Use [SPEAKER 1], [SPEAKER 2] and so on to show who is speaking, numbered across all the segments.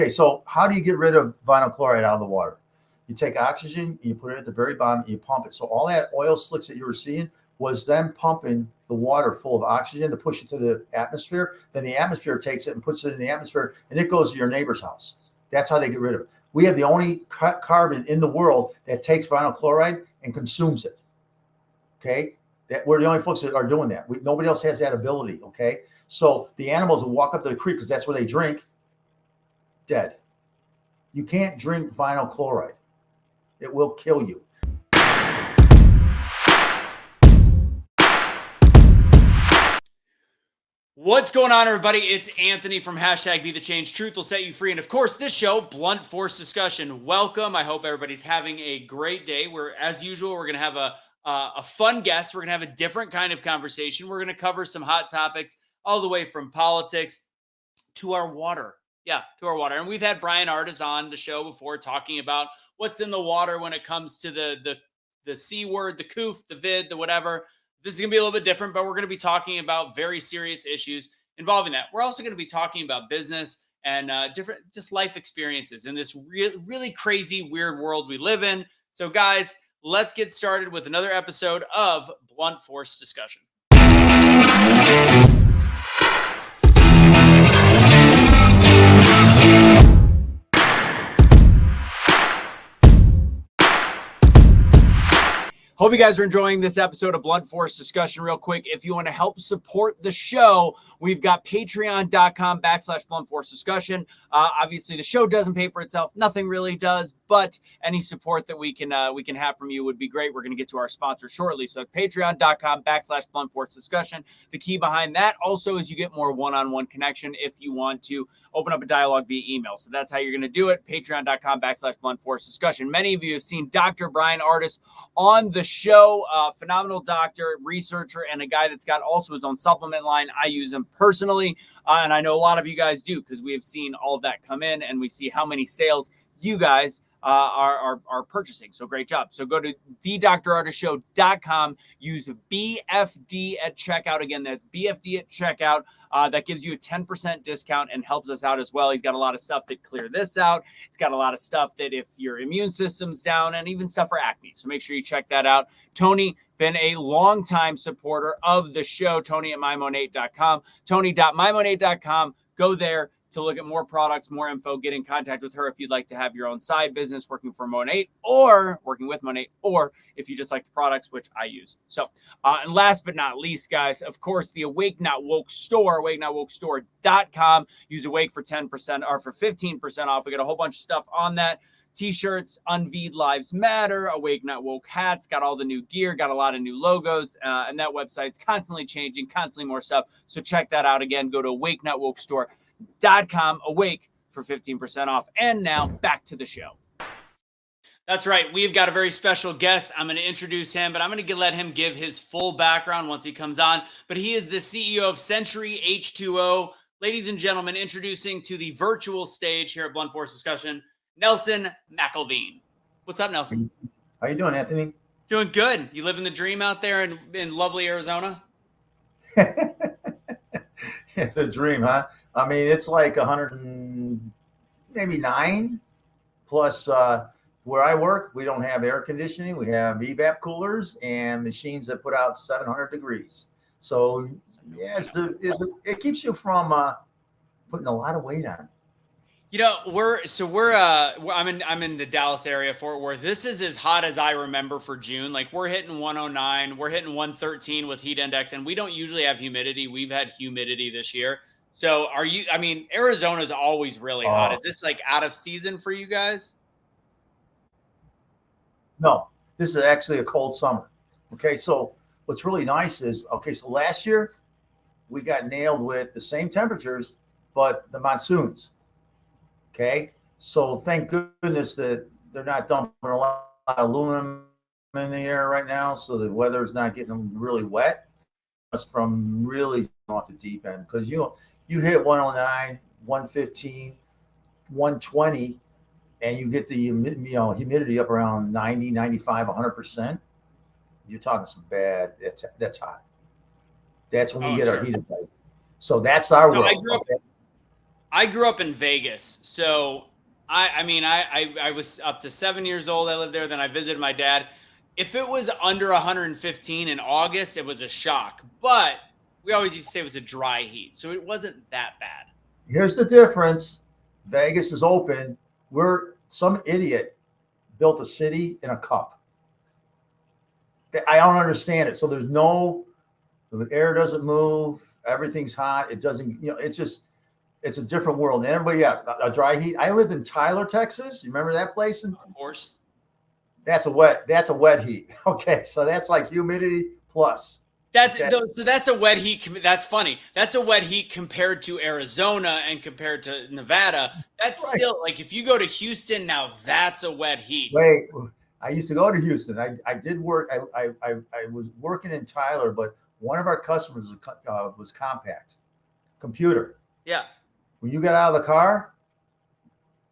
[SPEAKER 1] Okay, so how do you get rid of vinyl chloride out of the water? You take oxygen, you put it at the very bottom, you pump it. So all that oil slicks that you were seeing was them pumping the water full of oxygen to push it to the atmosphere. Then the atmosphere takes it and puts it in the atmosphere, and it goes to your neighbor's house. That's how they get rid of it. We have the only carbon in the world that takes vinyl chloride and consumes it. Okay, we're the only folks that are doing that. Nobody else has that ability. Okay, so the animals will walk up to the creek because that's where they drink. Dead. You can't drink vinyl chloride. It will kill you.
[SPEAKER 2] What's going on, everybody? It's Anthony from #BeTheChange. Truth will set you free. And of course, this show, Blunt Force Discussion. Welcome. I hope everybody's having a great day. As usual, we're going to have a fun guest. We're going to have a different kind of conversation. We're going to cover some hot topics all the way from politics to our water. Yeah, to our water. And we've had Brian Artis on the show before talking about what's in the water when it comes to the C word, the coof, the vid, the whatever. This is going to be a little bit different, but we're going to be talking about very serious issues involving that. We're also going to be talking about business and different just life experiences in this really crazy, weird world we live in. So guys, let's get started with another episode of Blunt Force Discussion. Hope you guys are enjoying this episode of Blunt Force Discussion. Real quick, if you want to help support the show, we've got patreon.com/Blunt Force Discussion. Obviously, the show doesn't pay for itself. Nothing really does, but any support that we can have from you would be great. We're going to get to our sponsor shortly. So patreon.com/Blunt Force Discussion. The key behind that also is you get more one-on-one connection if you want to open up a dialogue via email. So that's how you're going to do it. Patreon.com/Blunt Force Discussion. Many of you have seen Dr. Brian Artis on the show, phenomenal doctor, researcher, and a guy that's got also his own supplement line. I use him personally, and I know a lot of you guys do because we have seen all of that come in, and we see how many sales you guys are purchasing. So great job. So go to thedrartisshow.com, use BFD at checkout. Again, that's BFD at checkout. That gives you a 10% discount and helps us out as well. He's got a lot of stuff that clear this out. It's got a lot of stuff that if your immune system's down, and even stuff for acne. So make sure you check that out. Tony, been a longtime supporter of the show. Tony at mymonate.com. Tony.mymonate.com. Go there to look at more products, more info, get in contact with her if you'd like to have your own side business working for Monat or working with Monat, or if you just like the products, which I use. So, and last but not least, guys, of course, the Awake Not Woke store, awakenotwokestore.com. Use Awake for 10% or for 15% off. We got a whole bunch of stuff on that. T-shirts, Unveed Lives Matter, Awake Not Woke hats, got all the new gear, got a lot of new logos, and that website's constantly changing, constantly more stuff. So check that out. Again, go to awakenotwokestore.com, Awake for 15% off. And now back to the show. That's right. We've got a very special guest. I'm going to introduce him, but I'm going to let him give his full background once he comes on. But he is the CEO of Sentry H20. Ladies and gentlemen, introducing to the virtual stage here at Blunt Force Discussion, Nelson Mcilveen. What's up, Nelson?
[SPEAKER 1] How you doing, Anthony?
[SPEAKER 2] Doing good. You living the dream out there in lovely Arizona?
[SPEAKER 1] The dream, huh? I mean, it's like 109 plus. Where I work, we don't have air conditioning. We have evap coolers and machines that put out 700 degrees. So yeah, it keeps you from putting a lot of weight on.
[SPEAKER 2] You know, I'm in the Dallas area, Fort Worth. This is as hot as I remember for June. Like we're hitting 109, we're hitting 113 with heat index, and we don't usually have humidity. We've had humidity this year. So Arizona is always really hot. Is this like out of season for you guys?
[SPEAKER 1] No, this is actually a cold summer. Okay, so what's really nice is, so last year we got nailed with the same temperatures, but the monsoons. Okay, so thank goodness that they're not dumping a lot of aluminum in the air right now, so the weather is not getting really wet. It's from really off the deep end because you hit 109, 115, 120, and you get the humidity up around 90, 95, 100%. You're talking some bad. That's hot. That's when we get our heat index. So that's our world.
[SPEAKER 2] I grew up in Vegas, so I was up to 7 years old. I lived there. Then I visited my dad. If it was under 115 in August, it was a shock. But we always used to say it was a dry heat, so it wasn't that bad.
[SPEAKER 1] Here's the difference. Vegas is open. Some idiot built a city in a cup. I don't understand it. So the air doesn't move. Everything's hot. It doesn't, it's a different world. And everybody, a dry heat. I lived in Tyler, Texas. You remember that place?
[SPEAKER 2] Of course.
[SPEAKER 1] That's a wet heat. Okay. So that's like humidity plus.
[SPEAKER 2] So that's a wet heat. That's funny. That's a wet heat compared to Arizona and compared to Nevada. That's right. Still like if you go to Houston now, that's a wet heat.
[SPEAKER 1] Wait, I used to go to Houston. I did work. I was working in Tyler, but one of our customers was Compact Computer.
[SPEAKER 2] Yeah.
[SPEAKER 1] When you got out of the car,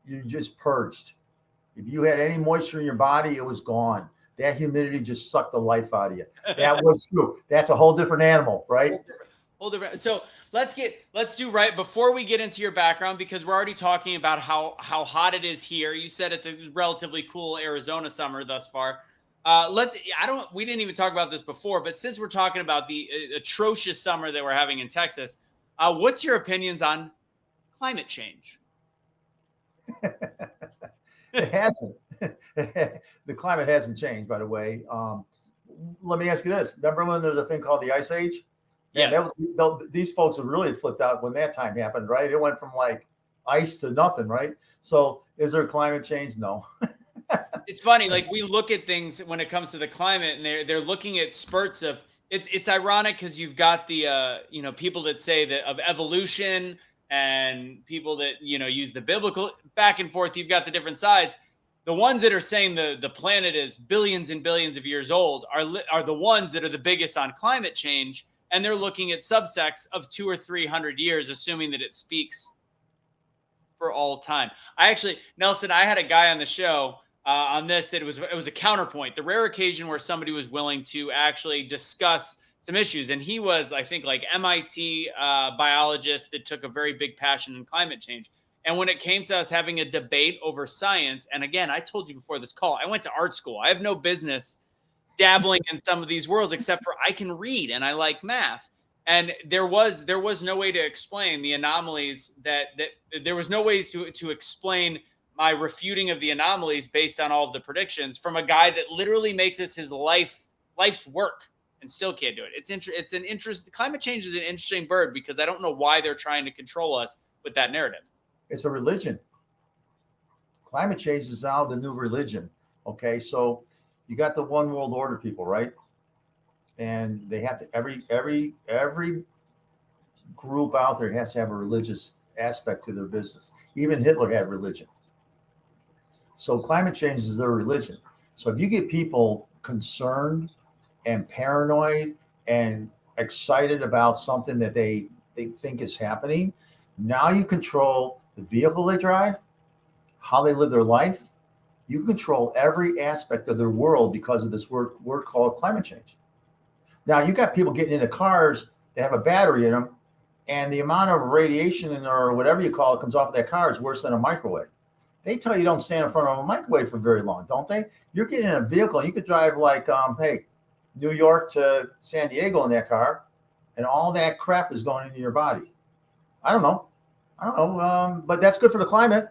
[SPEAKER 1] you just purged. If you had any moisture in your body, it was gone. That humidity just sucked the life out of you. That was true. That's a whole different animal, right?
[SPEAKER 2] Whole different. So let's do right before we get into your background, because we're already talking about how hot it is here. You said it's a relatively cool Arizona summer thus far. We didn't even talk about this before, but since we're talking about the atrocious summer that we're having in Texas, what's your opinions on climate change?
[SPEAKER 1] It hasn't. The climate hasn't changed, by the way. Let me ask you this. Remember when there was a thing called the Ice Age?
[SPEAKER 2] Yeah.
[SPEAKER 1] These folks have really flipped out when that time happened, right? It went from like ice to nothing, right? So is there climate change? No.
[SPEAKER 2] It's funny. Like we look at things when it comes to the climate and they're looking at spurts of it's ironic because you've got the, people that say that of evolution and people that, use the biblical back and forth. You've got the different sides. The ones that are saying the planet is billions and billions of years old are the ones that are the biggest on climate change. And they're looking at subsects of 200 or 300 years, assuming that it speaks for all time. Nelson, I had a guy on the show on this that it was a counterpoint, the rare occasion where somebody was willing to actually discuss some issues. And he was, I think, like MIT biologist that took a very big passion in climate change. And when it came to us having a debate over science, and again, I told you before this call, I went to art school. I have no business dabbling in some of these worlds, except for I can read and I like math. And there was no way to explain the anomalies that there was no ways to explain my refuting of the anomalies based on all of the predictions from a guy that literally makes this his life's work and still can't do it. It's an interest. Climate change is an interesting bird because I don't know why they're trying to control us with that narrative.
[SPEAKER 1] It's a religion. Climate change is now the new religion. Okay, so you got the one world order people, right? And they have to every group out there has to have a religious aspect to their business. Even Hitler had religion. So climate change is their religion. So if you get people concerned and paranoid and excited about something that they think is happening, now you control the vehicle they drive, how they live their life. You control every aspect of their world because of this word called climate change. Now you got people getting into cars that have a battery in them, and the amount of radiation or whatever you call it comes off of that car is worse than a microwave. They tell you don't stand in front of a microwave for very long, don't they? You're getting in a vehicle, you could drive like, New York to San Diego in that car, and all that crap is going into your body. I don't know, but that's good for the climate.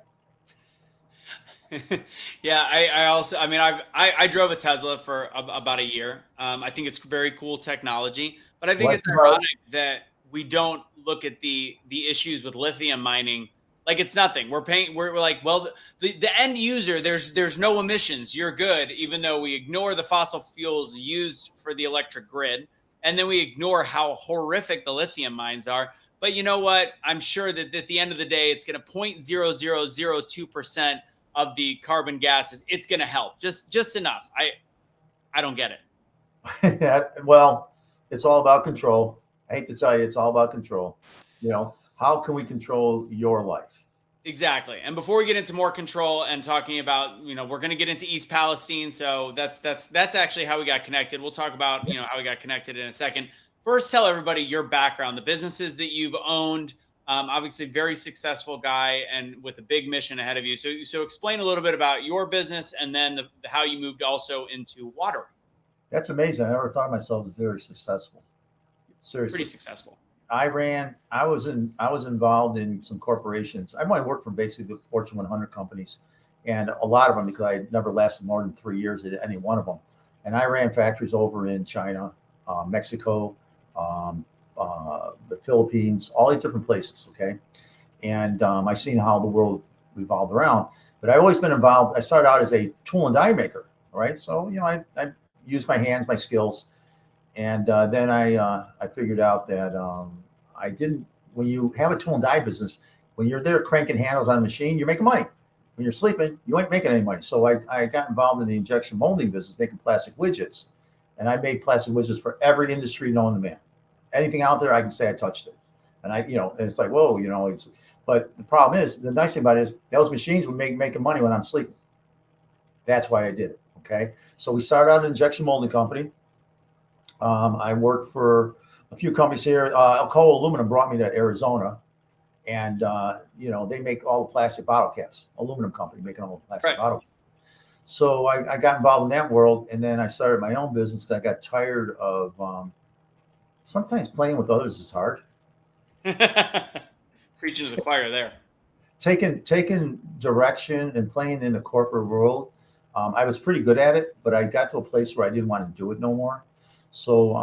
[SPEAKER 2] Yeah, I drove a Tesla for about a year. I think it's very cool technology, but I think it's ironic that we don't look at the issues with lithium mining like it's nothing. We're like, well, the end user, there's no emissions. You're good, even though we ignore the fossil fuels used for the electric grid, and then we ignore how horrific the lithium mines are. But you know what? I'm sure that at the end of the day, it's going to 0.0002% of the carbon gases. It's going to help just enough. I don't get
[SPEAKER 1] it. Well, it's all about control. I hate to tell you, it's all about control. How can we control your life?
[SPEAKER 2] Exactly. And before we get into more control and talking about, we're going to get into East Palestine. So that's actually how we got connected. We'll talk about, how we got connected in a second. First, tell everybody your background, the businesses that you've owned, Obviously, very successful guy and with a big mission ahead of you. So explain a little bit about your business and then how you moved also into watering.
[SPEAKER 1] That's amazing. I never thought of myself as very successful. Seriously.
[SPEAKER 2] Pretty successful.
[SPEAKER 1] I was involved in some corporations. I might work for basically the Fortune 100 companies, and a lot of them, because I never lasted more than 3 years at any one of them. And I ran factories over in China, Mexico, the Philippines, all these different places. Okay. And I seen how the world revolved around, but I've always been involved. I started out as a tool and die maker. Right. So, I used my hands, my skills. And then I figured out that I didn't, when you have a tool and die business, when you're there cranking handles on a machine, you're making money. When you're sleeping, you ain't making any money. So I got involved in the injection molding business, making plastic widgets. And I made plastic widgets for every industry known to man. Anything out there, I can say I touched it. And and it's like, whoa, but the problem is, the nice thing about it is those machines were making money when I'm sleeping. That's why I did it. Okay. So we started out an injection molding company. I worked for a few companies here. Alcoa Aluminum brought me to Arizona, and they make all the plastic bottle caps. Aluminum company making all the plastic bottle caps. So I got involved in that world, and then I started my own business because I got tired of sometimes playing with others is hard.
[SPEAKER 2] Preaching to the choir there.
[SPEAKER 1] Taking direction and playing in the corporate world. I was pretty good at it, but I got to a place where I didn't want to do it no more. So,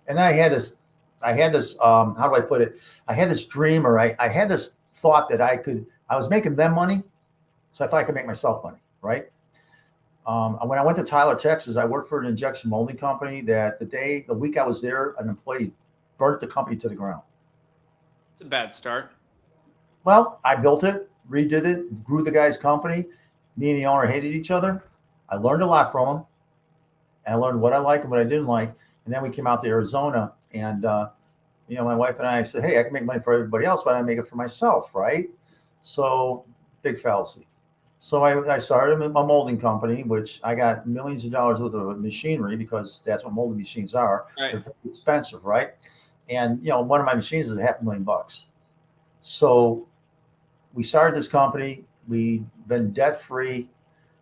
[SPEAKER 1] and I had this, how do I put it? I had this dream, or I had this thought that I was making them money. So I thought I could make myself money. Right. When I went to Tyler, Texas, I worked for an injection molding company that the week I was there, an employee burnt the company to the ground.
[SPEAKER 2] It's a bad start.
[SPEAKER 1] Well, I built it, redid it, grew the guy's company. Me and the owner hated each other. I learned a lot from him. I learned what I liked and what I didn't like. And then we came out to Arizona, and my wife and I said, hey, I can make money for everybody else, but I make it for myself, right? So big fallacy. So I started a molding company, which I got millions of dollars worth of machinery, because that's what molding machines are.
[SPEAKER 2] Right.
[SPEAKER 1] They're very expensive, right? And one of my machines is $500,000. So we started this company. We've been debt free,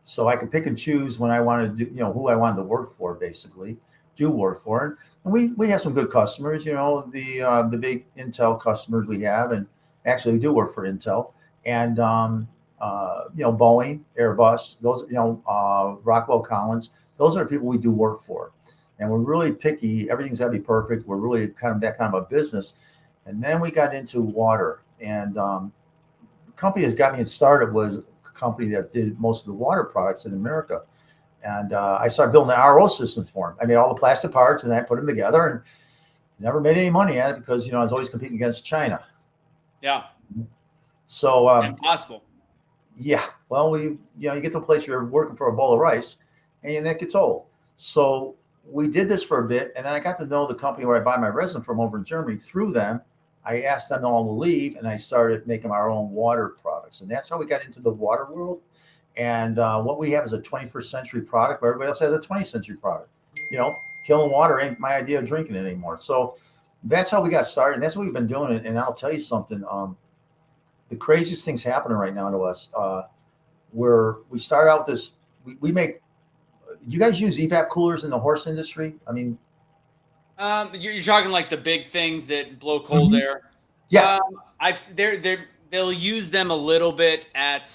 [SPEAKER 1] so I could pick and choose when I wanted to do, who I wanted to work for, basically. Do work for, and we have some good customers. The big Intel customers we have, and actually we do work for Intel, and Boeing, Airbus, those Rockwell Collins. Those are the people we do work for, and we're really picky. Everything's got to be perfect. We're really kind of that kind of a business. And then we got into water, and the company that got me started was a company that did most of the water products in America. And I started building the RO system for them. I made all the plastic parts, and I put them together, and never made any money at it because I was always competing against China.
[SPEAKER 2] Yeah.
[SPEAKER 1] So
[SPEAKER 2] it's impossible.
[SPEAKER 1] Yeah. Well, you get to a place where you're working for a bowl of rice, and that gets old. So we did this for a bit, and then I got to know the company where I buy my resin from over in Germany. Through them, I asked them all to leave, and I started making our own water products, and that's how we got into the water world. And what we have is a 21st century product, but everybody else has a 20th century product. Killing water ain't my idea of drinking it anymore. So that's how we got started, and that's what we've been doing. And I'll tell you something. The craziest thing's happening right now to us. Where we start out with this, we make. You guys use evap coolers in the horse industry? I mean,
[SPEAKER 2] you're talking like the big things that blow cold air.
[SPEAKER 1] Yeah,
[SPEAKER 2] they'll use them a little bit at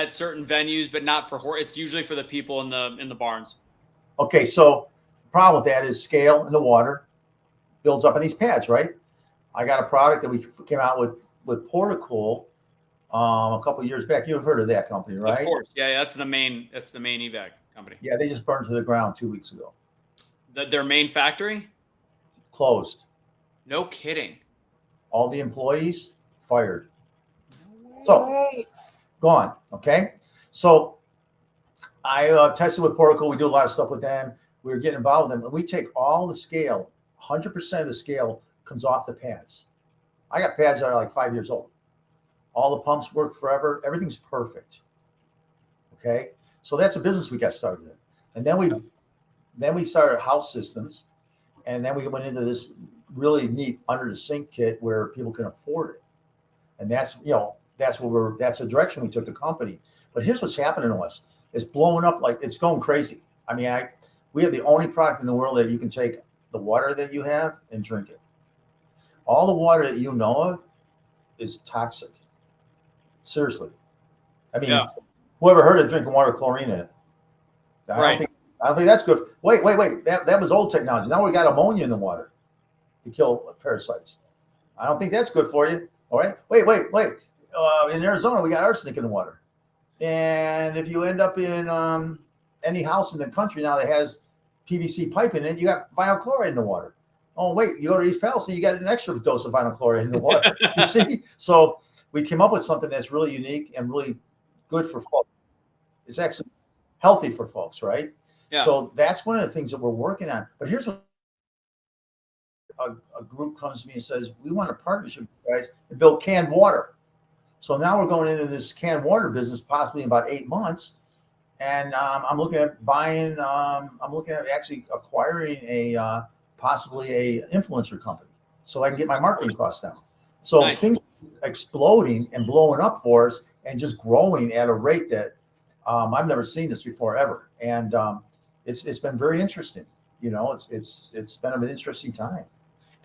[SPEAKER 2] certain venues, but not for horse. It's usually for the people in the barns.
[SPEAKER 1] Okay, so the problem with that is scale in the water builds up in these pads, right? I got a product that we came out with Portacool a couple of years back. You've heard of that company, right?
[SPEAKER 2] Of course, yeah. That's the main evac company.
[SPEAKER 1] Yeah, they just burned to the ground 2 weeks ago.
[SPEAKER 2] Their main factory
[SPEAKER 1] closed.
[SPEAKER 2] No kidding.
[SPEAKER 1] All the employees fired. So gone. Okay. So I tested with Portacool. We do a lot of stuff with them. We were getting involved with them. And we take all the scale, 100% of the scale comes off the pads. I got pads that are like 5 years old. All the pumps work forever. Everything's perfect. Okay. So that's a business we got started in. And then we started house systems. And then we went into this really neat under the sink kit where people can afford it. And that's the direction we took the company. But here's what's happening to us. It's blowing up, like it's going crazy. I mean, we have the only product in the world that you can take the water that you have and drink it. All the water that you know of is toxic. Seriously. I mean, whoever heard of drinking water with chlorine in it? I don't think that's good. Wait. That was old technology. Now we got ammonia in the water to kill parasites. I don't think that's good for you. All right. Wait. In Arizona, we got arsenic in the water. And if you end up in any house in the country now that has PVC pipe in it, you got vinyl chloride in the water. Oh, wait, you go to East Palestine, you got an extra dose of vinyl chloride in the water. You see? So we came up with something that's really unique and really good for folks. It's actually healthy for folks, right? Yeah. So that's one of the things that we're working on. But here's what a group comes to me and says, we want a partnership with you guys to build canned water. So now we're going into this canned water business possibly in about 8 months. And I'm looking at actually acquiring possibly a influencer company so I can get my marketing costs down. So things exploding and blowing up for us and just growing at a rate that I've never seen this before ever. And it's been very interesting. You know, it's been an interesting time.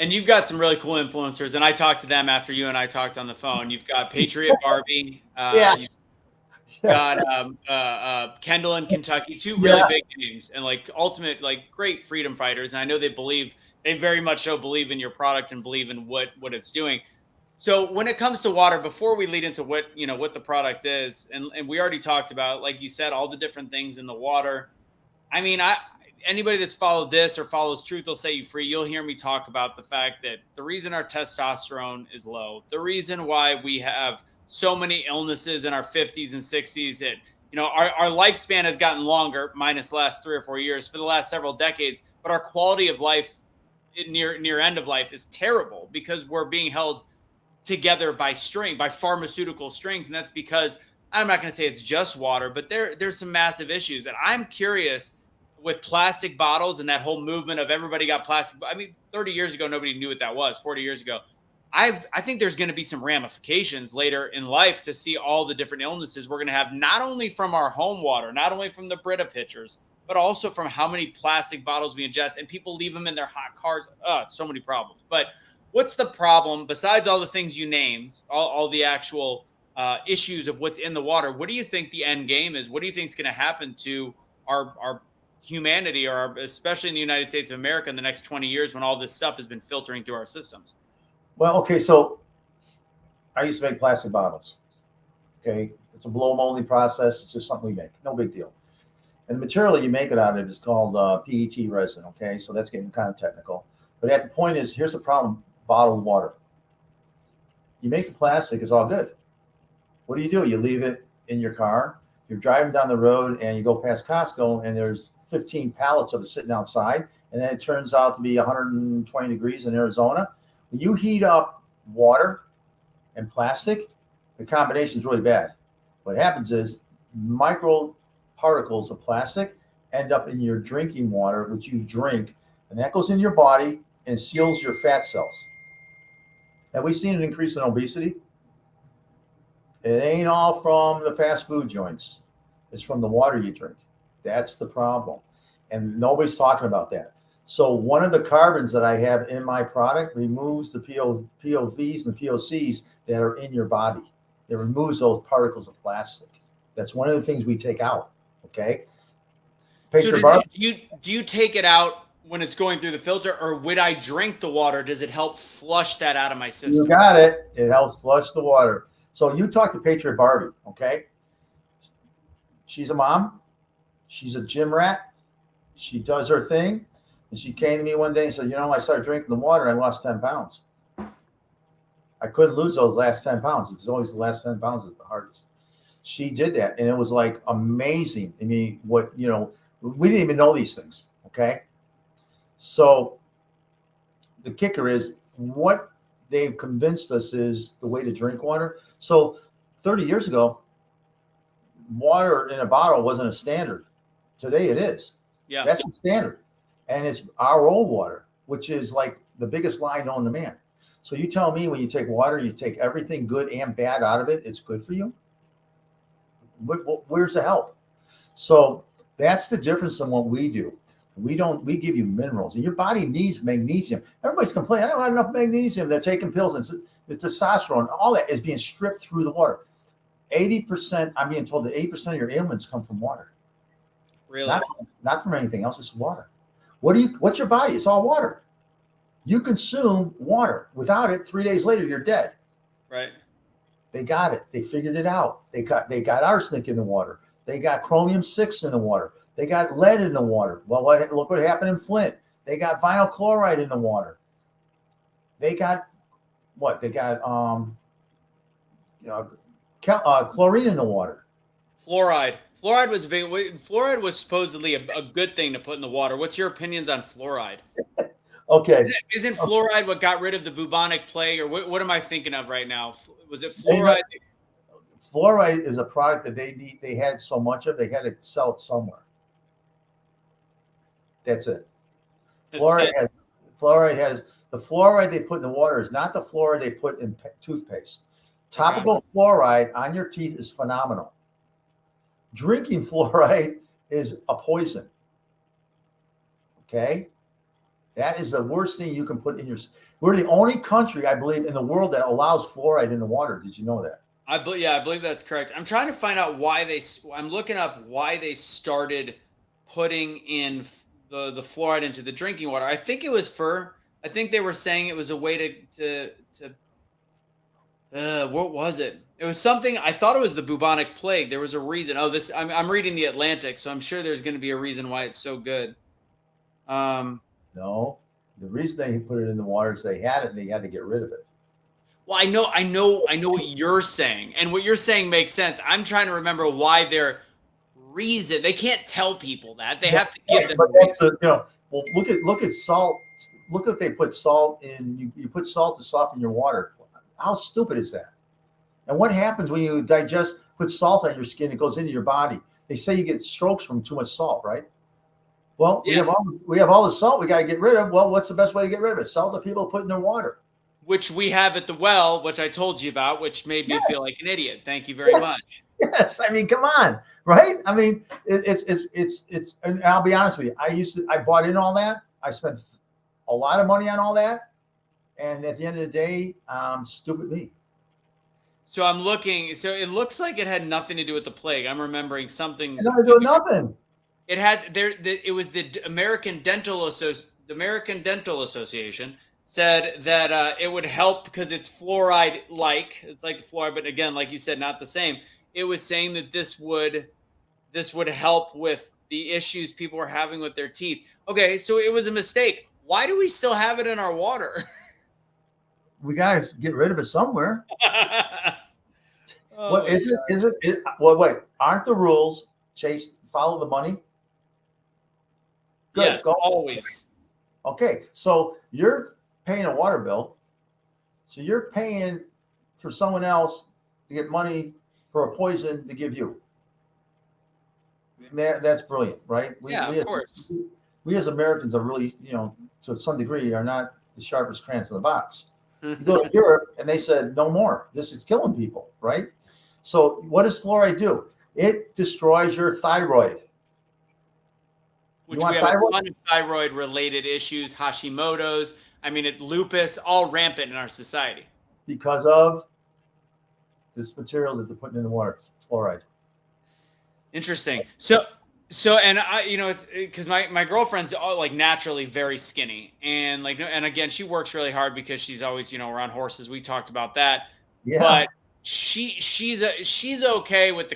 [SPEAKER 2] And you've got some really cool influencers, and I talked to them after you and I talked on the phone. You've got Patriot Barbie. You've got Kendall in Kentucky, two really big names and like ultimate, like great freedom fighters. And I know they very much so believe in your product and believe in what it's doing. So when it comes to water, before we lead into what the product is, and we already talked about, like you said, all the different things in the water. I mean, anybody that's followed this or follows Truth Will Set You Free, you'll hear me talk about the fact that the reason our testosterone is low, the reason why we have so many illnesses in our 50s and 60s, that our lifespan has gotten longer, minus the last 3 or 4 years, for the last several decades, but our quality of life near end of life is terrible because we're being held together by pharmaceutical strings. And that's because, I'm not going to say it's just water, but there's some massive issues. And I'm curious with plastic bottles and that whole movement of everybody got plastic. I mean, 30 years ago, nobody knew what that was. 40 years ago. I think there's going to be some ramifications later in life to see all the different illnesses we're going to have, not only from our home water, not only from the Brita pitchers, but also from how many plastic bottles we ingest, and people leave them in their hot cars. So many problems. But what's the problem besides all the things you named, all the actual issues of what's in the water? What do you think the end game is? What do you think is going to happen to our humanity, or especially in the United States of America, in the next 20 years when all this stuff has been filtering through our systems?
[SPEAKER 1] Well, okay, so I used to make plastic bottles. Okay, it's a blow molding process. It's just something we make. No big deal. And the material you make it out of is called PET resin. Okay, so that's getting kind of technical. But the point is, here's the problem: bottled water. You make the plastic, it's all good. What do? You leave it in your car. You're driving down the road and you go past Costco and there's 15 pallets of it sitting outside. And then it turns out to be 120 degrees in Arizona. When you heat up water and plastic, the combination is really bad. What happens is micro particles of plastic end up in your drinking water, which you drink, and that goes in your body and seals your fat cells. Have we seen an increase in obesity? It ain't all from the fast food joints. It's from the water you drink. That's the problem. And nobody's talking about that. So one of the carbons that I have in my product removes the POVs and the POCs that are in your body. It removes those particles of plastic. That's one of the things we take out. Okay.
[SPEAKER 2] So do you take it out when it's going through the filter, or when I drink the water, does it help flush that out of my system?
[SPEAKER 1] You got it. It helps flush the water. So you talk to Patriot Barbie, okay? She's a mom. She's a gym rat. She does her thing. And she came to me one day and said, I started drinking the water and I lost 10 pounds. I couldn't lose those last 10 pounds. It's always the last 10 pounds is the hardest. She did that. And it was like amazing. I mean, we didn't even know these things, okay? So the kicker is what they've convinced us is the way to drink water. So 30 years ago, water in a bottle wasn't a standard. Today it is. Yeah, that's the standard. And it's our old water, which is like the biggest lie known to man. So you tell me when you take water, you take everything good and bad out of it, it's good for you? Where's the help? So that's the difference in what we do. We give you minerals, and your body needs magnesium. Everybody's complaining, I don't have enough magnesium. They're taking pills, and the testosterone, all that is being stripped through the water. 80%, I'm being told that 80% of your ailments come from water.
[SPEAKER 2] Really?
[SPEAKER 1] Not from anything else, it's water. What's your body? It's all water. You consume water. Without it, 3 days later, you're dead.
[SPEAKER 2] Right.
[SPEAKER 1] They got it. They figured it out. They got arsenic in the water. They got chromium-6 in the water. They got lead in the water. Well, look what happened in Flint. They got vinyl chloride in the water. They got what? They got chlorine in the water.
[SPEAKER 2] Fluoride. Fluoride was big. Fluoride was supposedly a good thing to put in the water. What's your opinions on fluoride?
[SPEAKER 1] Okay.
[SPEAKER 2] Isn't fluoride what got rid of the bubonic plague, or what am I thinking of right now? Was it fluoride?
[SPEAKER 1] Fluoride is a product that they had so much of, they had to sell it somewhere. That's it. Fluoride has the fluoride they put in the water is not the fluoride they put in toothpaste. Topical fluoride on your teeth is phenomenal. Drinking fluoride is a poison. Okay? That is the worst thing you can put in your. We're the only country, I believe, in the world that allows fluoride in the water. Did you know that?
[SPEAKER 2] I believe that's correct. I'm trying to find out I'm looking up why they started putting in the fluoride into the drinking water. I think they were saying it was a way to what was it? It was something. I thought it was the bubonic plague. There was a reason. Oh, I'm reading the Atlantic, so I'm sure there's going to be a reason why it's so good.
[SPEAKER 1] No, the reason they put it in the water is they had it and they had to get rid of it.
[SPEAKER 2] Well, I know what you're saying, and what you're saying makes sense. I'm trying to remember why their reason. They can't tell people that. They have to give them.
[SPEAKER 1] But that's well, look at salt. Look if they put salt in. You put salt to soften your water. How stupid is that? And what happens when you put salt on your skin? It goes into your body. They say you get strokes from too much salt, right? Well, yes. we have all the salt we got to get rid of. Well, what's the best way to get rid of it? Salt that people put in their water.
[SPEAKER 2] Which we have at the well, which I told you about, which made me feel like an idiot. Thank you very much.
[SPEAKER 1] Yes, I mean, come on, right? I mean, it's. And I'll be honest with you. I bought in all that. I spent a lot of money on all that, and at the end of the day, stupid me.
[SPEAKER 2] So I'm looking. So it looks like it had nothing to do with the plague. I'm remembering something.
[SPEAKER 1] Nothing to do with nothing.
[SPEAKER 2] It had It was the American Dental Association said that it would help because it's fluoride-like. It's like the fluoride, but again, like you said, not the same. It was saying that this would help with the issues people were having with their teeth. Okay, so it was a mistake. Why do we still have it in our water?
[SPEAKER 1] We gotta get rid of it somewhere. What is it? Is it? Well, wait. Aren't the rules? Chase, follow the money.
[SPEAKER 2] Good. Yes, always.
[SPEAKER 1] Okay, so you're paying a water bill, so you're paying for someone else to get money for a poison to give you. That's brilliant, right?
[SPEAKER 2] Of course.
[SPEAKER 1] We as Americans are really, to some degree, are not the sharpest crayons in the box. You go to Europe and they said, no more. This is killing people, right? So what does fluoride do? It destroys your thyroid.
[SPEAKER 2] Which we have a ton of thyroid-related issues, Hashimoto's, lupus, all rampant in our society.
[SPEAKER 1] Because of this material that they're putting in the water, fluoride.
[SPEAKER 2] Interesting. So, and I, it's because my girlfriend's all like naturally very skinny, and again, she works really hard because she's always, around horses. We talked about that. Yeah. But she's okay with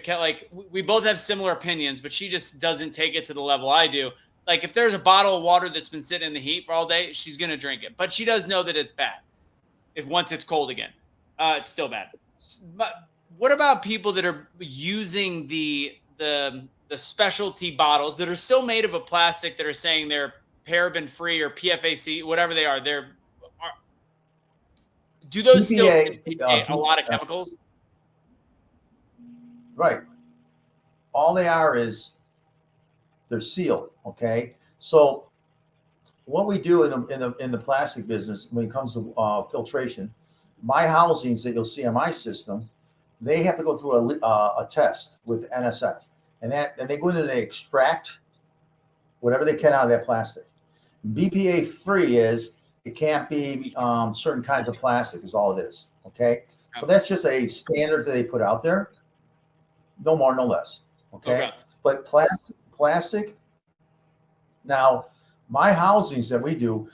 [SPEAKER 2] we both have similar opinions, but she just doesn't take it to the level I do. Like if there's a bottle of water that's been sitting in the heat for all day, she's going to drink it. But she does know that it's bad. Once it's cold again, it's still bad. But what about people that are using the specialty bottles that are still made of a plastic that are saying they're paraben free or PFAC, whatever they are? Do those still contain a lot of chemicals?
[SPEAKER 1] Right. All they are is they're sealed. Okay. So what we do in the plastic business when it comes to filtration, my housings that you'll see on my system, they have to go through a test with NSF, and they go in and they extract whatever they can out of that plastic. BPA free is it can't be certain kinds of plastic is all it is. Okay, so that's just a standard that they put out there, no more, no less. Okay. But plastic. Now, my housings that we do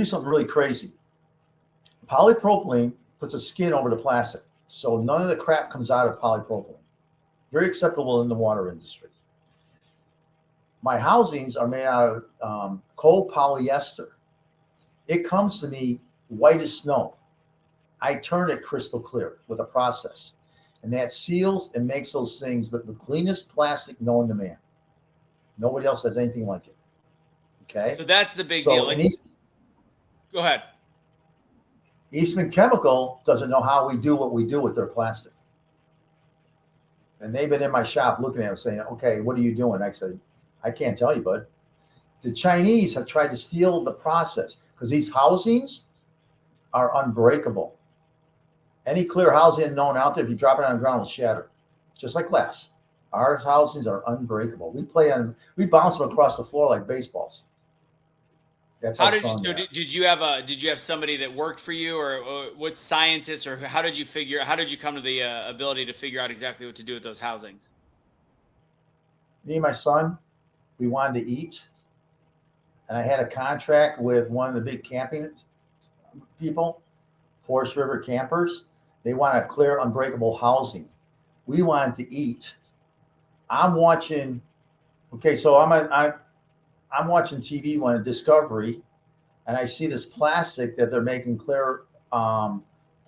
[SPEAKER 1] something really crazy. Polypropylene puts a skin over the plastic, so none of the crap comes out of polypropylene. Very acceptable in the water industry. My housings are made out of copolyester. It comes to me white as snow. I turn it crystal clear with a process, and that seals and makes those things the cleanest plastic known to man. Nobody else has anything like it. Okay,
[SPEAKER 2] so that's the big deal. Go ahead.
[SPEAKER 1] Eastman Chemical doesn't know how we do what we do with their plastic, and they've been in my shop looking at it saying, "Okay, what are you doing?" I said, "I can't tell you, bud." The Chinese have tried to steal the process because these housings are unbreakable. Any clear housing known out there, if you drop it on the ground, it'll shatter, just like glass. Our housings are unbreakable. We bounce them across the floor like baseballs. That's how strong they are.
[SPEAKER 2] Did you have somebody that worked for you, or what scientists, or how did you come to the ability to figure out exactly what to do with those housings?
[SPEAKER 1] Me and my son, we wanted to eat, and I had a contract with one of the big camping people, Forest River Campers. They want a clear, unbreakable housing. We wanted to eat. I'm watching. Okay, so I'm watching TV on Discovery, and I see this plastic that they're making clear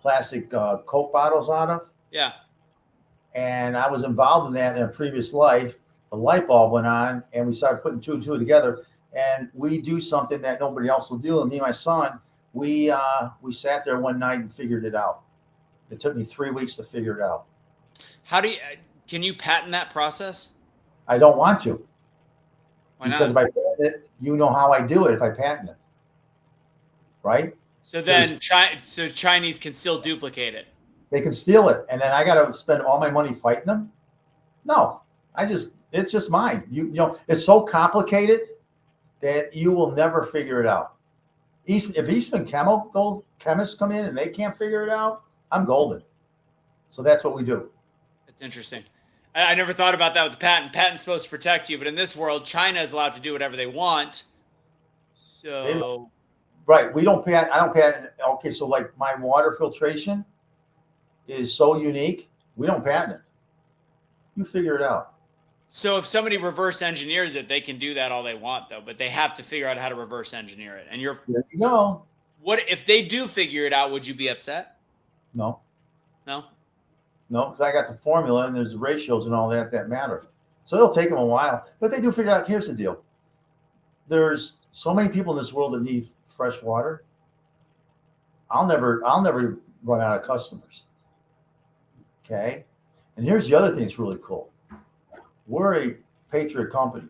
[SPEAKER 1] plastic Coke bottles out of.
[SPEAKER 2] Yeah.
[SPEAKER 1] And I was involved in that in a previous life. The light bulb went on, and we started putting two and two together. And we do something that nobody else will do. And me and my son, we sat there one night and figured it out. It took me 3 weeks to figure it out.
[SPEAKER 2] Can you patent that process?
[SPEAKER 1] I don't want to.
[SPEAKER 2] Why not?
[SPEAKER 1] Because if I patent it, you know how I do it if I patent it. Right?
[SPEAKER 2] So then Chinese can still duplicate it.
[SPEAKER 1] They can steal it. And then I got to spend all my money fighting them? No. It's just mine. You know, it's so complicated that you will never figure it out. If Eastman chemists come in and they can't figure it out, I'm golden. So that's what we do.
[SPEAKER 2] That's interesting. I never thought about that with the patent. Patent's supposed to protect you, but in this world, China is allowed to do whatever they want. So,
[SPEAKER 1] right, we don't patent. I don't patent. Okay, so like my water filtration is so unique, we don't patent it. You figure it out.
[SPEAKER 2] So if somebody reverse engineers it, they can do that all they want, though, but they have to figure out how to reverse engineer it. And
[SPEAKER 1] there you go.
[SPEAKER 2] What if they do figure it out? Would you be upset?
[SPEAKER 1] No.
[SPEAKER 2] No.
[SPEAKER 1] No, because I got the formula and there's ratios and all that matter. So it'll take them a while, but they do figure out. Here's the deal: there's so many people in this world that need fresh water. I'll never run out of customers. Okay, and here's the other thing that's really cool. We're a Patriot company.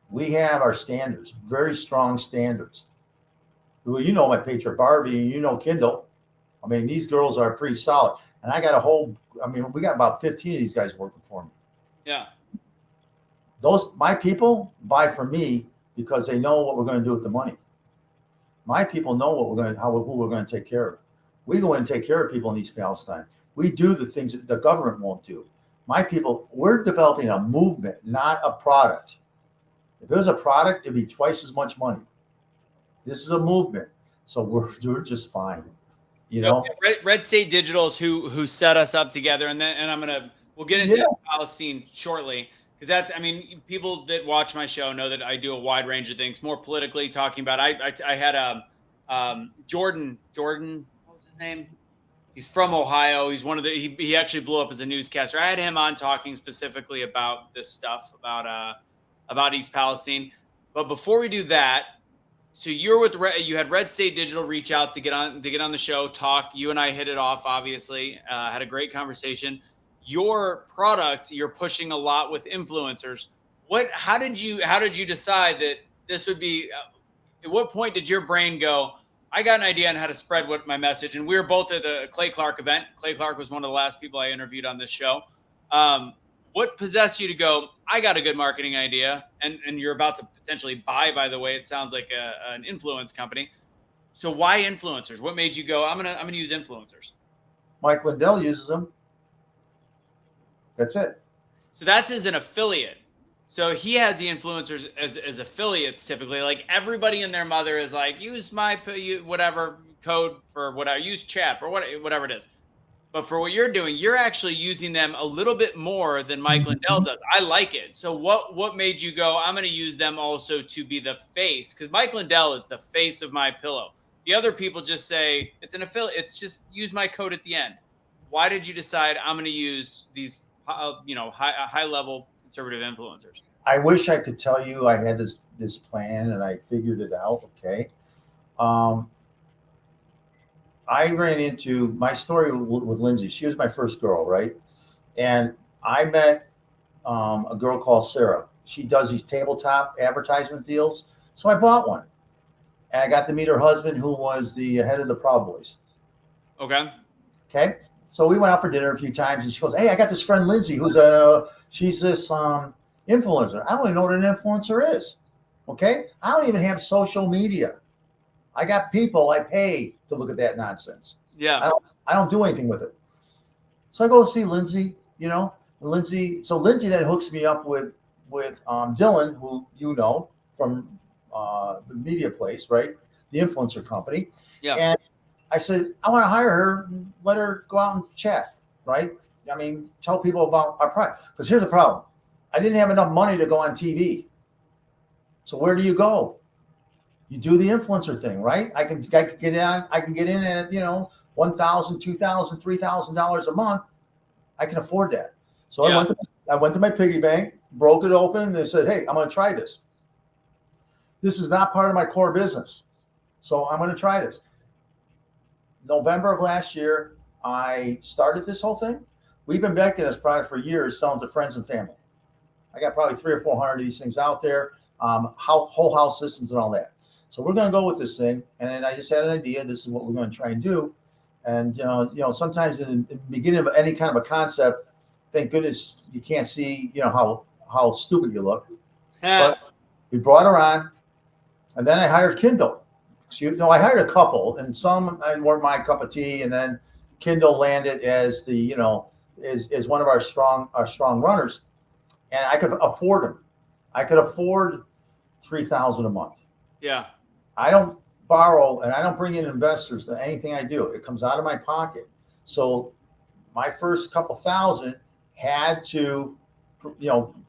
[SPEAKER 1] We have our standards, very strong standards. Well, you know my Patriot Barbie, and you know Kindle. I mean, these girls are pretty solid. And I got we got about 15 of these guys working for me.
[SPEAKER 2] Yeah.
[SPEAKER 1] My people buy from me because they know what we're going to do with the money. My people know who we're going to take care of. We go in and take care of people in East Palestine. We do the things that the government won't do. My people, we're developing a movement, not a product. If it was a product, it'd be twice as much money. This is a movement. So we're just fine. You know,
[SPEAKER 2] Red State Digital's who set us up together, and we'll get into Palestine shortly, because people that watch my show know that I do a wide range of things, more politically talking about. I had Jordan, what was his name? He's from Ohio. He's one of he actually blew up as a newscaster. I had him on talking specifically about this stuff about East Palestine. But before we do that, so you had Red State Digital reach out to get on the show, talk. You and I hit it off, obviously. Had a great conversation. Your product, you're pushing a lot with influencers. How did you decide that this would be at what point did your brain go, I got an idea on how to spread what my message? And we were both at the Clay Clark event. Clay Clark was one of the last people I interviewed on this show. What possessed you to go, I got a good marketing idea, and you're about to potentially buy, by the way, it sounds like an influence company. So why influencers? What made you go, I'm gonna use influencers?
[SPEAKER 1] Mike Lindell uses them. That's it.
[SPEAKER 2] So that's as an affiliate. So he has the influencers as affiliates typically. Like everybody and their mother is like, use my whatever code for whatever, use chat for whatever it is. But for what you're doing, you're actually using them a little bit more than Mike Lindell does. I like it. So what made you go, I'm going to use them also to be the face? Because Mike Lindell is the face of My Pillow. The other people just say it's an affiliate. It's just use my code at the end. Why did you decide I'm going to use these, high level conservative influencers?
[SPEAKER 1] I wish I could tell you I had this plan and I figured it out. Okay. I ran into my story with Lindsay. She was my first girl, right? And I met a girl called Sarah. She does these tabletop advertisement deals. So I bought one. And I got to meet her husband, who was the head of the Proud Boys.
[SPEAKER 2] Okay.
[SPEAKER 1] Okay. So we went out for dinner a few times, and she goes, hey, I got this friend, Lindsay, she's this influencer. I don't even know what an influencer is. Okay. I don't even have social media. I got people I pay to look at that nonsense.
[SPEAKER 2] Yeah.
[SPEAKER 1] I don't do anything with it. So I go see Lindsay, Lindsay then hooks me up with Dylan, who you know from the media place, right? The influencer company.
[SPEAKER 2] Yeah.
[SPEAKER 1] And I said, I want to hire her and let her go out and chat, right? I mean, tell people about our product. Because here's the problem. I didn't have enough money to go on TV. So where do you go? You do the influencer thing, right? I can get in at, $1,000, $2,000, $3,000 a month. I can afford that. So I went to my piggy bank, broke it open, and they said, hey, I'm going to try this. This is not part of my core business. So I'm going to try this. November of last year, I started this whole thing. We've been making this product for years, selling to friends and family. I got probably 300 or 400 of these things out there, whole house systems and all that. So we're going to go with this thing. And then I just had an idea. This is what we're going to try and do. And, sometimes in the beginning of any kind of a concept, thank goodness you can't see, how stupid you look. But we brought her on. And then I hired Kindle. I hired a couple, and some weren't my cup of tea. And then Kindle landed as the, is one of our strong runners. And I could afford them. I could afford $3,000 a month.
[SPEAKER 2] Yeah.
[SPEAKER 1] I don't borrow and I don't bring in investors to anything I do. It comes out of my pocket. So my first couple thousand had to,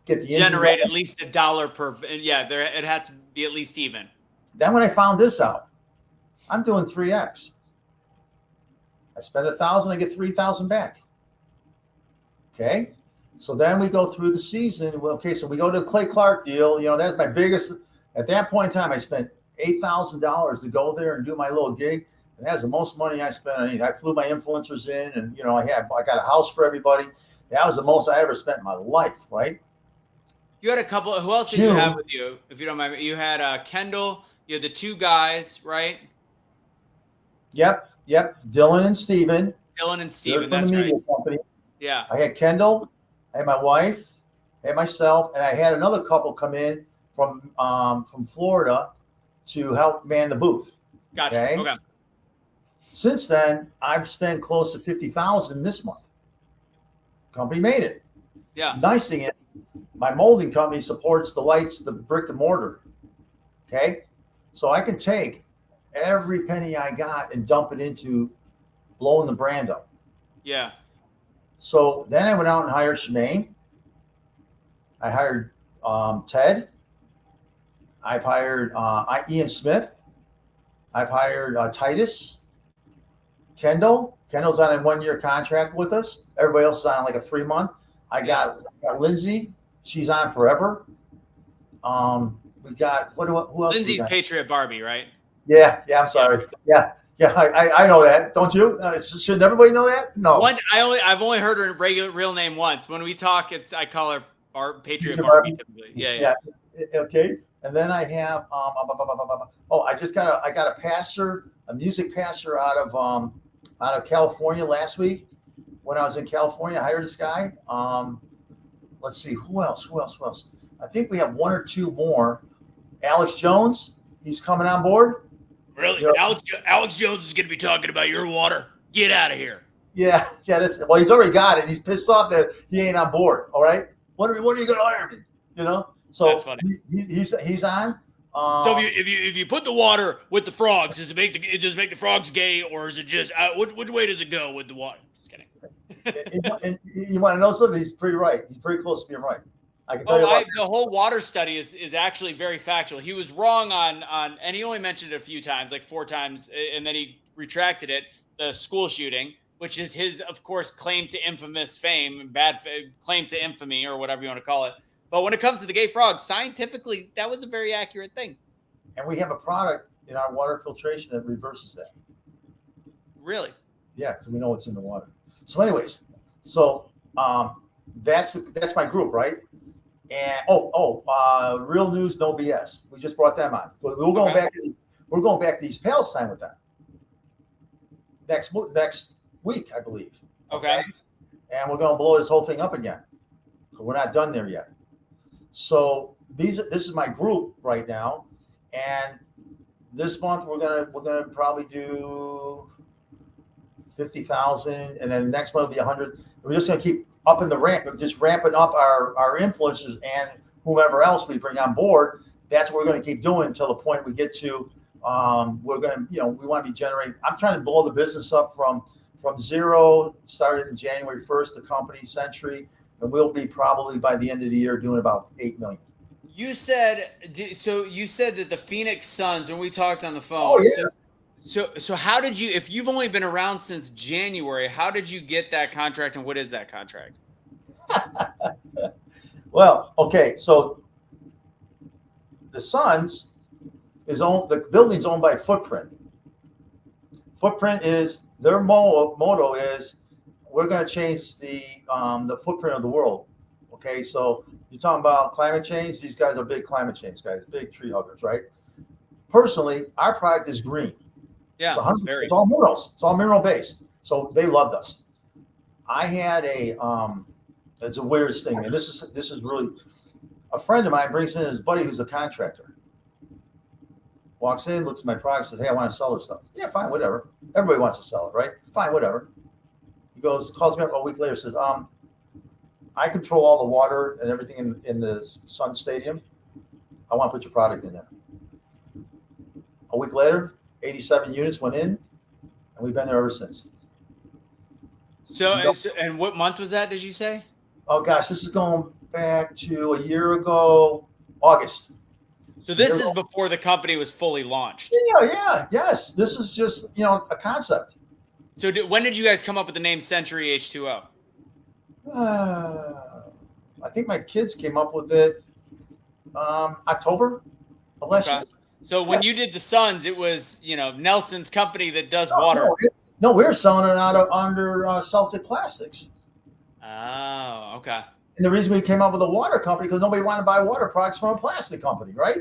[SPEAKER 1] get the
[SPEAKER 2] generate at least $1 per. Yeah, it had to be at least even.
[SPEAKER 1] Then when I found this out, I'm doing 3x. I spend $1,000, I get $3,000 back. Okay. So then we go through the season. Okay, so we go to the Clay Clark deal. That's my biggest. At that point in time, I spent $8,000 to go there and do my little gig. And that's the most money I spent on anything. I flew my influencers in, and I got a house for everybody. That was the most I ever spent in my life, right?
[SPEAKER 2] You had a couple. Who else did you have with you, if you don't mind? You had Kendall. You had the two guys, right?
[SPEAKER 1] Yep. Dylan and Steven.
[SPEAKER 2] That's
[SPEAKER 1] from the media company.
[SPEAKER 2] Yeah.
[SPEAKER 1] I had Kendall. I had my wife. I had myself, and I had another couple come in from Florida to help man the booth.
[SPEAKER 2] Gotcha. Okay.
[SPEAKER 1] Since then, I've spent close to $50,000 this month. Company made it.
[SPEAKER 2] Yeah.
[SPEAKER 1] Nice thing is, my molding company supports the lights, the brick and mortar. Okay, so I can take every penny I got and dump it into blowing the brand up.
[SPEAKER 2] Yeah.
[SPEAKER 1] So then I went out and hired Shemaine. I hired Ted. I've hired Ian Smith. I've hired Titus. Kendall's on a 1-year contract with us. Everybody else is on like a 3-month. I got Lindsay. She's on forever. We got who else?
[SPEAKER 2] Lindsay's Patriot Barbie, right?
[SPEAKER 1] Yeah. I'm sorry. Yeah. I know that. Don't you? Shouldn't everybody know that? No.
[SPEAKER 2] I've only heard her real name once. When we talk, I call her Patriot Barbie typically. Yeah.
[SPEAKER 1] Okay. And then I have I got a passer, a music passer out of California last week. When I was in California, I hired this guy. Let's see, who else? I think we have one or two more. Alex Jones, he's coming on board.
[SPEAKER 3] Really? Alex Jones is going to be talking about your water. Get out of here.
[SPEAKER 1] Yeah. Well, he's already got it. He's pissed off that he ain't on board. All right. When are you going to hire me? You know. So
[SPEAKER 3] that's funny.
[SPEAKER 1] He's on.
[SPEAKER 3] So if you put the water with the frogs, does it just make the frogs gay, or is it just which way does it go with the water? Just kidding.
[SPEAKER 1] And you want to know something? He's pretty right. He's pretty close to being right. I can tell you.
[SPEAKER 2] The whole water study is actually very factual. He was wrong on, and he only mentioned it a few times, like 4 times, and then he retracted it. The school shooting, which is his, of course, claim to infamous fame, claim to infamy, or whatever you want to call it. But when it comes to the gay frog, scientifically, that was a very accurate thing.
[SPEAKER 1] And we have a product in our water filtration that reverses that.
[SPEAKER 2] Really?
[SPEAKER 1] Yeah, so we know what's in the water. So anyways, that's my group, right? And Real News, No BS. We just brought them on. We're going back to East Palestine with them next week, I believe.
[SPEAKER 2] Okay.
[SPEAKER 1] And we're going to blow this whole thing up again. So we're not done there yet. So this is my group right now, and this month we're gonna probably do 50,000, and then next month will be 100. We're just gonna keep upping the ramp, just ramping up our influencers and whomever else we bring on board. That's what we're gonna keep doing until the point we get to. We want to be generating. I'm trying to blow the business up from zero. Started in January 1st, the company Sentry. And we'll be probably by the end of the year doing about 8 million.
[SPEAKER 2] You said that the Phoenix Suns, when we talked on the phone.
[SPEAKER 1] Oh, yeah.
[SPEAKER 2] So how did you, if you've only been around since January, how did you get that contract, and what is that contract?
[SPEAKER 1] Well, okay, so the Suns the building's owned by Footprint. Footprint is their motto is, we're going to change the footprint of the world. Okay, so you're talking about climate change. These guys are big climate change guys, big tree huggers, right? Personally, our product is green.
[SPEAKER 2] Yeah,
[SPEAKER 1] it's all minerals. It's all mineral based. So they loved us. I had it's a weirdest thing, and this is really a friend of mine brings in his buddy who's a contractor. Walks in, looks at my product, says, "Hey, I want to sell this stuff." Yeah, fine, whatever. Everybody wants to sell it, right? Fine, whatever. He calls me up a week later, says, I control all the water and everything in the Sun Stadium. I want to put your product in there. A week later, 87 units went in, and we've been there ever since.
[SPEAKER 2] So and what month was that, did you say?
[SPEAKER 1] Oh, gosh, this is going back to a year ago, August.
[SPEAKER 2] So this is before the company was fully launched.
[SPEAKER 1] Yes. This is just, a concept.
[SPEAKER 2] So when did you guys come up with the name Sentry H20?
[SPEAKER 1] I think my kids came up with it October of last year.
[SPEAKER 2] So when you did the Suns, it was Nelson's company that does water.
[SPEAKER 1] No, we're selling it under Celtic Plastics.
[SPEAKER 2] Oh, okay.
[SPEAKER 1] And the reason we came up with a water company because nobody wanted to buy water products from a plastic company, right?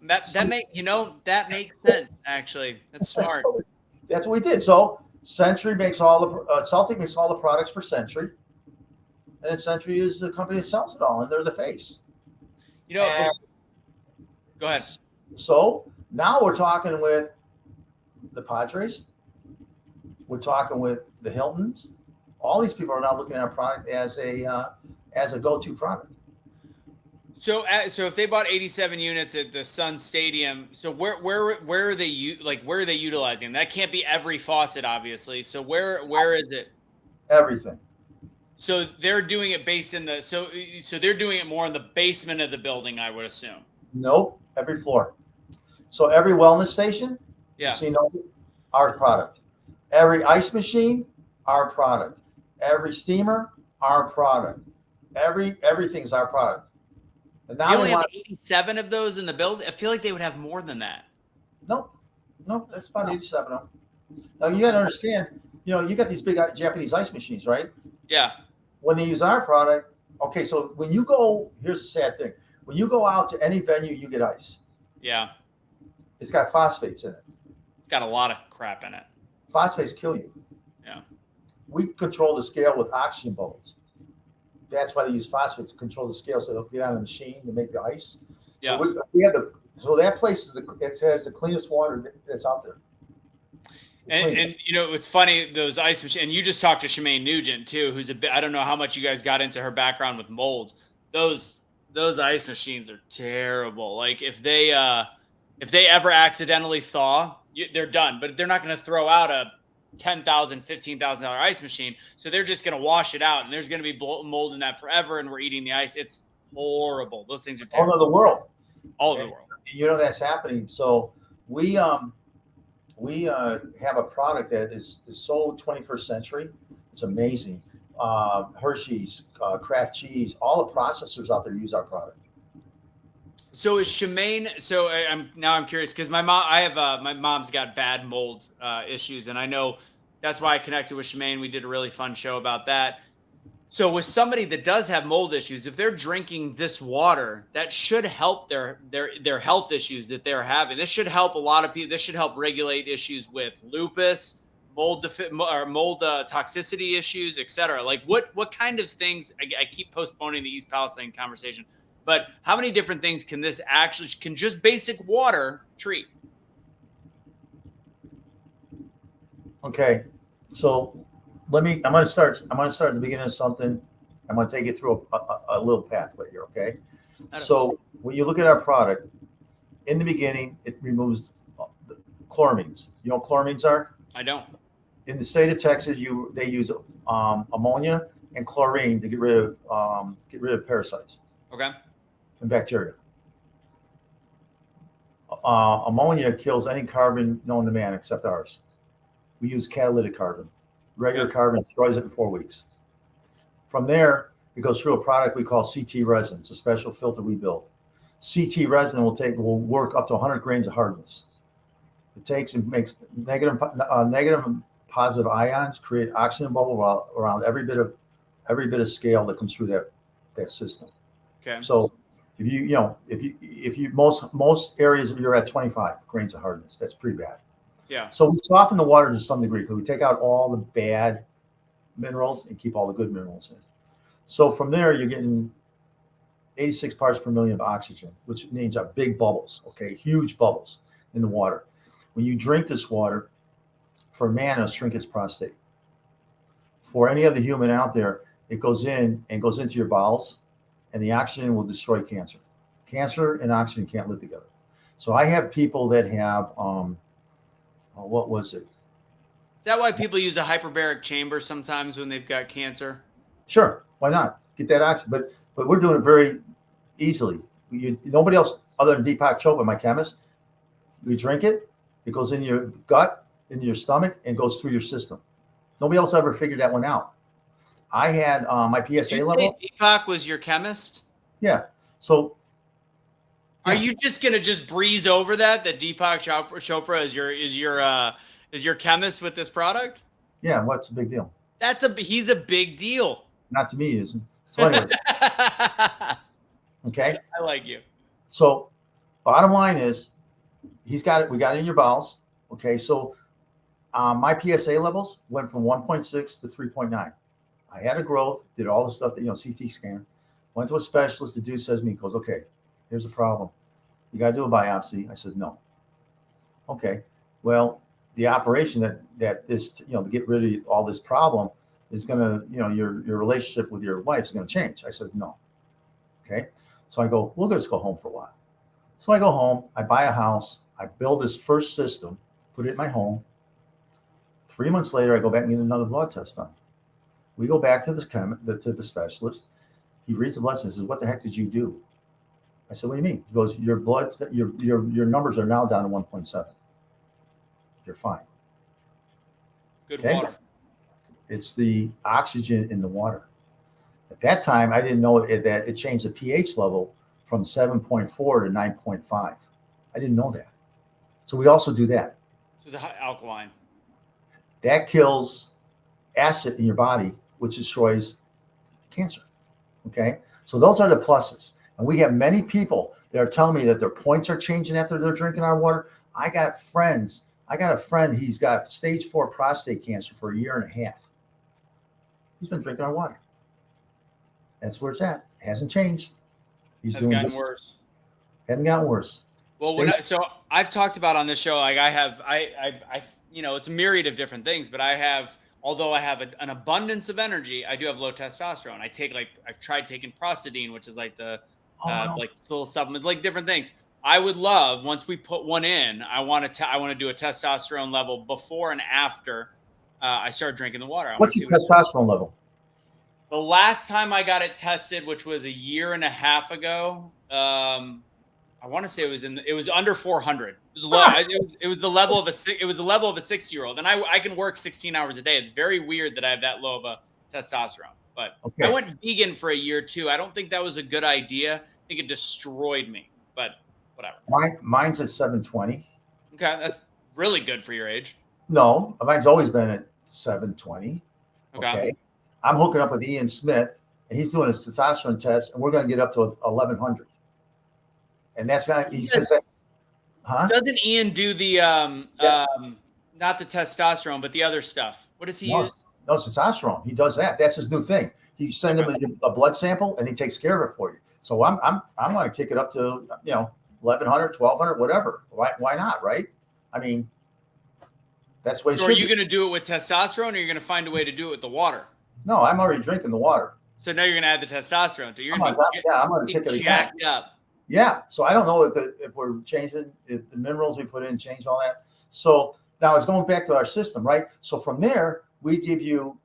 [SPEAKER 2] That makes sense. Actually, that's smart.
[SPEAKER 1] That's what we did. So Sentry makes all the Celtic makes all the products for Sentry, and then Sentry is the company that sells it all, and they're the face.
[SPEAKER 2] Go ahead.
[SPEAKER 1] So now we're talking with the Padres. We're talking with the Hiltons. All these people are now looking at our product as a go-to product.
[SPEAKER 2] So if they bought 87 units at the Sun Stadium, so where are they utilizing? That can't be every faucet, obviously. So where is it?
[SPEAKER 1] Everything.
[SPEAKER 2] So they're doing it based in the so they're doing it more in the basement of the building, I would assume.
[SPEAKER 1] Nope, every floor. So every wellness station,
[SPEAKER 2] yeah,
[SPEAKER 1] you see those, our product. Every ice machine, our product. Every steamer, our product. Everything's our product. And now
[SPEAKER 2] they only have 87 of those in the building. I feel like they would have more than that.
[SPEAKER 1] No, that's about 87 of them. Now you got to understand, you got these big Japanese ice machines, right?
[SPEAKER 2] Yeah.
[SPEAKER 1] When they use our product, Okay, so when you go, here's the sad thing. When you go out to any venue, you get ice.
[SPEAKER 3] Yeah.
[SPEAKER 1] It's got phosphates in it.
[SPEAKER 3] It's got a lot of crap in it.
[SPEAKER 1] Phosphates kill you.
[SPEAKER 3] Yeah.
[SPEAKER 1] We control the scale with oxygen bubbles. That's why they use phosphates to control the scale, so they'll get on the machine to make the ice.
[SPEAKER 3] Yeah.
[SPEAKER 1] So we have so that place it has the cleanest water that's out there.
[SPEAKER 3] And you know, it's funny, those ice machines, and you just talked to Shemaine Nugent too, who's a bit, I don't know how much you guys got into her background with mold. Those ice machines are terrible. Like if they ever accidentally thaw, they're done, but they're not going to throw out a $10,000, $15,000 ice machine. So they're just going to wash it out, and there's going to be mold in that forever. And we're eating the ice. It's horrible. Those things are terrible.
[SPEAKER 1] All over the world.
[SPEAKER 3] All over the world.
[SPEAKER 1] You know, that's happening. So we have a product that is so 21st century. It's amazing. Hershey's, Kraft cheese, all the processors out there use our product.
[SPEAKER 3] So is Shemaine? So I'm curious because my mom's got bad mold issues, and I know that's why I connected with Shemaine. We did a really fun show about that. So with somebody that does have mold issues, if they're drinking this water, that should help their health issues that they're having. This should help a lot of people. This should help regulate issues with lupus, mold toxicity issues, etc. Like what kind of things? I keep postponing the East Palestine conversation, but how many different things can just basic water treat?
[SPEAKER 1] Okay, so I'm going to start at the beginning of something. I'm going to take you through a little pathway here. Okay. So when you look at our product, in the beginning, it removes the chloramines. You know what chloramines are?
[SPEAKER 3] I don't.
[SPEAKER 1] In the state of Texas, they use ammonia and chlorine to get rid of parasites.
[SPEAKER 3] Okay.
[SPEAKER 1] And bacteria. Ammonia kills any carbon known to man except ours. We use catalytic carbon. Regular carbon destroys it in 4 weeks. From there, it goes through a product we call CT resin. It's a special filter we build. CT resin will work up to 100 grains of hardness. It takes and makes negative and positive ions, create oxygen bubble around every bit of scale that comes through that system.
[SPEAKER 3] Okay.
[SPEAKER 1] So if you most areas you're at 25 grains of hardness, that's pretty bad.
[SPEAKER 3] Yeah.
[SPEAKER 1] So we soften the water to some degree because we take out all the bad minerals and keep all the good minerals in. So from there, you're getting 86 parts per million of oxygen, which means big bubbles, okay, huge bubbles in the water. When you drink this water, for a man, it'll shrink his prostate. For any other human out there, it goes into your bowels, and the oxygen will destroy cancer. Cancer and oxygen can't live together. So I have people that have what was it?
[SPEAKER 3] Is that why people use a hyperbaric chamber sometimes when they've got cancer?
[SPEAKER 1] Sure, why not? Get that oxygen, but we're doing it very easily. Nobody else other than Deepak Chopra, my chemist. You drink it, it goes in your gut, in your stomach, and goes through your system. Nobody else ever figured that one out. I had my PSA level.
[SPEAKER 3] Deepak was your chemist?
[SPEAKER 1] Yeah. So
[SPEAKER 3] are you just gonna breeze over that Deepak Chopra is your chemist with this product?
[SPEAKER 1] Yeah, what's the big deal?
[SPEAKER 3] He's a big deal.
[SPEAKER 1] Not to me, he isn't. So anyways. Okay.
[SPEAKER 3] I like you.
[SPEAKER 1] So bottom line is we got it in your bowels. Okay. So my PSA levels went from 1.6 to 3.9. I had a growth, did all the stuff that, CT scan, went to a specialist. The dude says to me, goes, okay, here's the problem. You got to do a biopsy. I said, no. Okay. Well, the operation that is, to get rid of all this problem is going to, your relationship with your wife is going to change. I said, no. Okay. So I go, we'll just go home for a while. So I go home, I buy a house, I build this first system, put it in my home. 3 months later, I go back and get another blood test done. We go back to the specialist. He reads the blood test and says, what the heck did you do? I said, what do you mean? He goes, your numbers are now down to 1.7. You're fine.
[SPEAKER 3] Good water.
[SPEAKER 1] It's the oxygen in the water. At that time, I didn't know that it changed the pH level from 7.4 to 9.5. I didn't know that. So we also do that.
[SPEAKER 3] So it's a high alkaline.
[SPEAKER 1] That kills acid in your body, which destroys cancer. Okay. So those are the pluses. And we have many people that are telling me that their points are changing after they're drinking our water. I got a friend, he's got stage 4 prostate cancer for a year and a half. He's been drinking our water. That's where it's at. It hasn't changed. He's
[SPEAKER 3] Has
[SPEAKER 1] doing
[SPEAKER 3] gotten
[SPEAKER 1] good.
[SPEAKER 3] worse.
[SPEAKER 1] Hasn't gotten worse.
[SPEAKER 3] Well, so I've talked about on this show, like I it's a myriad of different things, but although I have an abundance of energy, I do have low testosterone. I've tried taking prostadine, which is like the like little supplement, like different things. I would love, once we put one in, I want to do a testosterone level before and after I start drinking the water.
[SPEAKER 1] What's your testosterone level?
[SPEAKER 3] The last time I got it tested, which was a year and a half ago, I want to say it was under 400. It was low. It was the level of a 6-year-old, and I can work 16 hours a day. It's very weird that I have that low of a testosterone. But I went vegan for a year too. I don't think that was a good idea. I think it destroyed me. But whatever.
[SPEAKER 1] Mine's at 720.
[SPEAKER 3] Okay, that's really good for your age.
[SPEAKER 1] No, mine's always been at 720.
[SPEAKER 3] Okay.
[SPEAKER 1] I'm hooking up with Ian Smith, and he's doing a testosterone test, and we're going to get up to 1100. And that's not, he says that, huh?
[SPEAKER 3] Doesn't Ian do the, not the testosterone, but the other stuff? What does he use?
[SPEAKER 1] No, testosterone. He does that. That's his new thing. You send him a blood sample, and he takes care of it for you. So I'm going to kick it up to, 1100, 1200, whatever. Why not, right? I mean, that's what it should be.
[SPEAKER 3] Are you going to do it with testosterone, or you're going to find a way to do it with the water?
[SPEAKER 1] No, I'm already drinking the water.
[SPEAKER 3] So now you're going to add the testosterone to.
[SPEAKER 1] I'm going to kick it again.
[SPEAKER 3] Up.
[SPEAKER 1] Yeah. So I don't know if we're changing the minerals we put in, change all that. So now it's going back to our system, right? So from there, we give you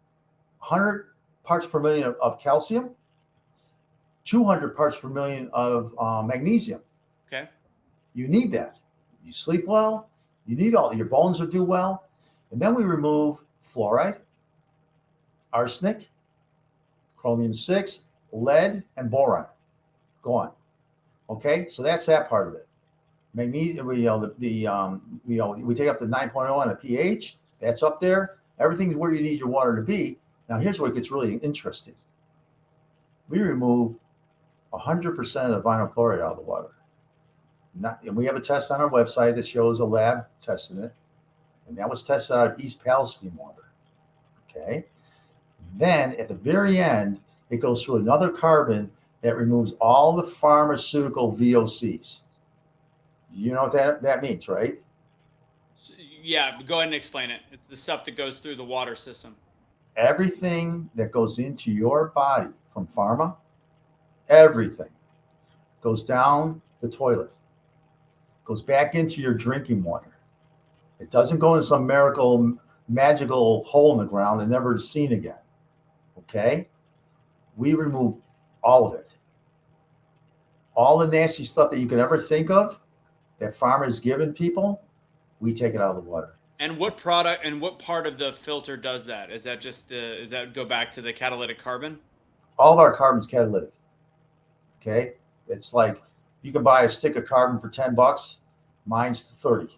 [SPEAKER 1] 100 parts per million of calcium, 200 parts per million of magnesium.
[SPEAKER 3] Okay.
[SPEAKER 1] You need that. You sleep well. You need your bones will do well. And then we remove fluoride, arsenic, chromium-6, lead, and boron. Gone. Okay, so that's that part of it. Magnesium, we take up to 9.0 on the pH. That's up there. Everything's where you need your water to be. Now, here's where it gets really interesting. We remove 100% of the vinyl chloride out of the water. And we have a test on our website that shows a lab testing it. And that was tested out of East Palestine water. Okay. Then at the very end, it goes through another carbon that removes all the pharmaceutical VOCs. You know what that means, right?
[SPEAKER 3] Yeah, go ahead and explain it. It's the stuff that goes through the water system.
[SPEAKER 1] Everything that goes into your body from pharma, everything goes down the toilet, goes back into your drinking water. It doesn't go into some magical hole in the ground and never seen again. Okay? We remove all of it. All the nasty stuff that you can ever think of that pharma's given people, we take it out of the water.
[SPEAKER 3] And what product and what part of the filter does that? Is that go back to the catalytic carbon?
[SPEAKER 1] All of our carbon's catalytic. Okay? It's like you can buy a stick of carbon for $10. Mine's 30.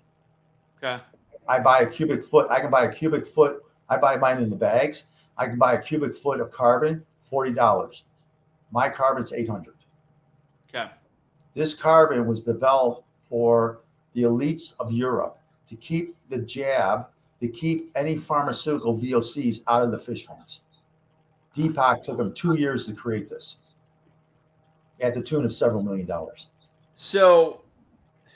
[SPEAKER 3] Okay.
[SPEAKER 1] I buy a cubic foot. I can buy a cubic foot. I buy mine in the bags. I can buy a cubic foot of carbon, $40. My carbon's 800.
[SPEAKER 3] Okay.
[SPEAKER 1] This carbon was developed for the elites of Europe to keep the jab, to keep any pharmaceutical VOCs out of the fish farms. Deepak took them 2 years to create this at the tune of several $1 million.
[SPEAKER 3] So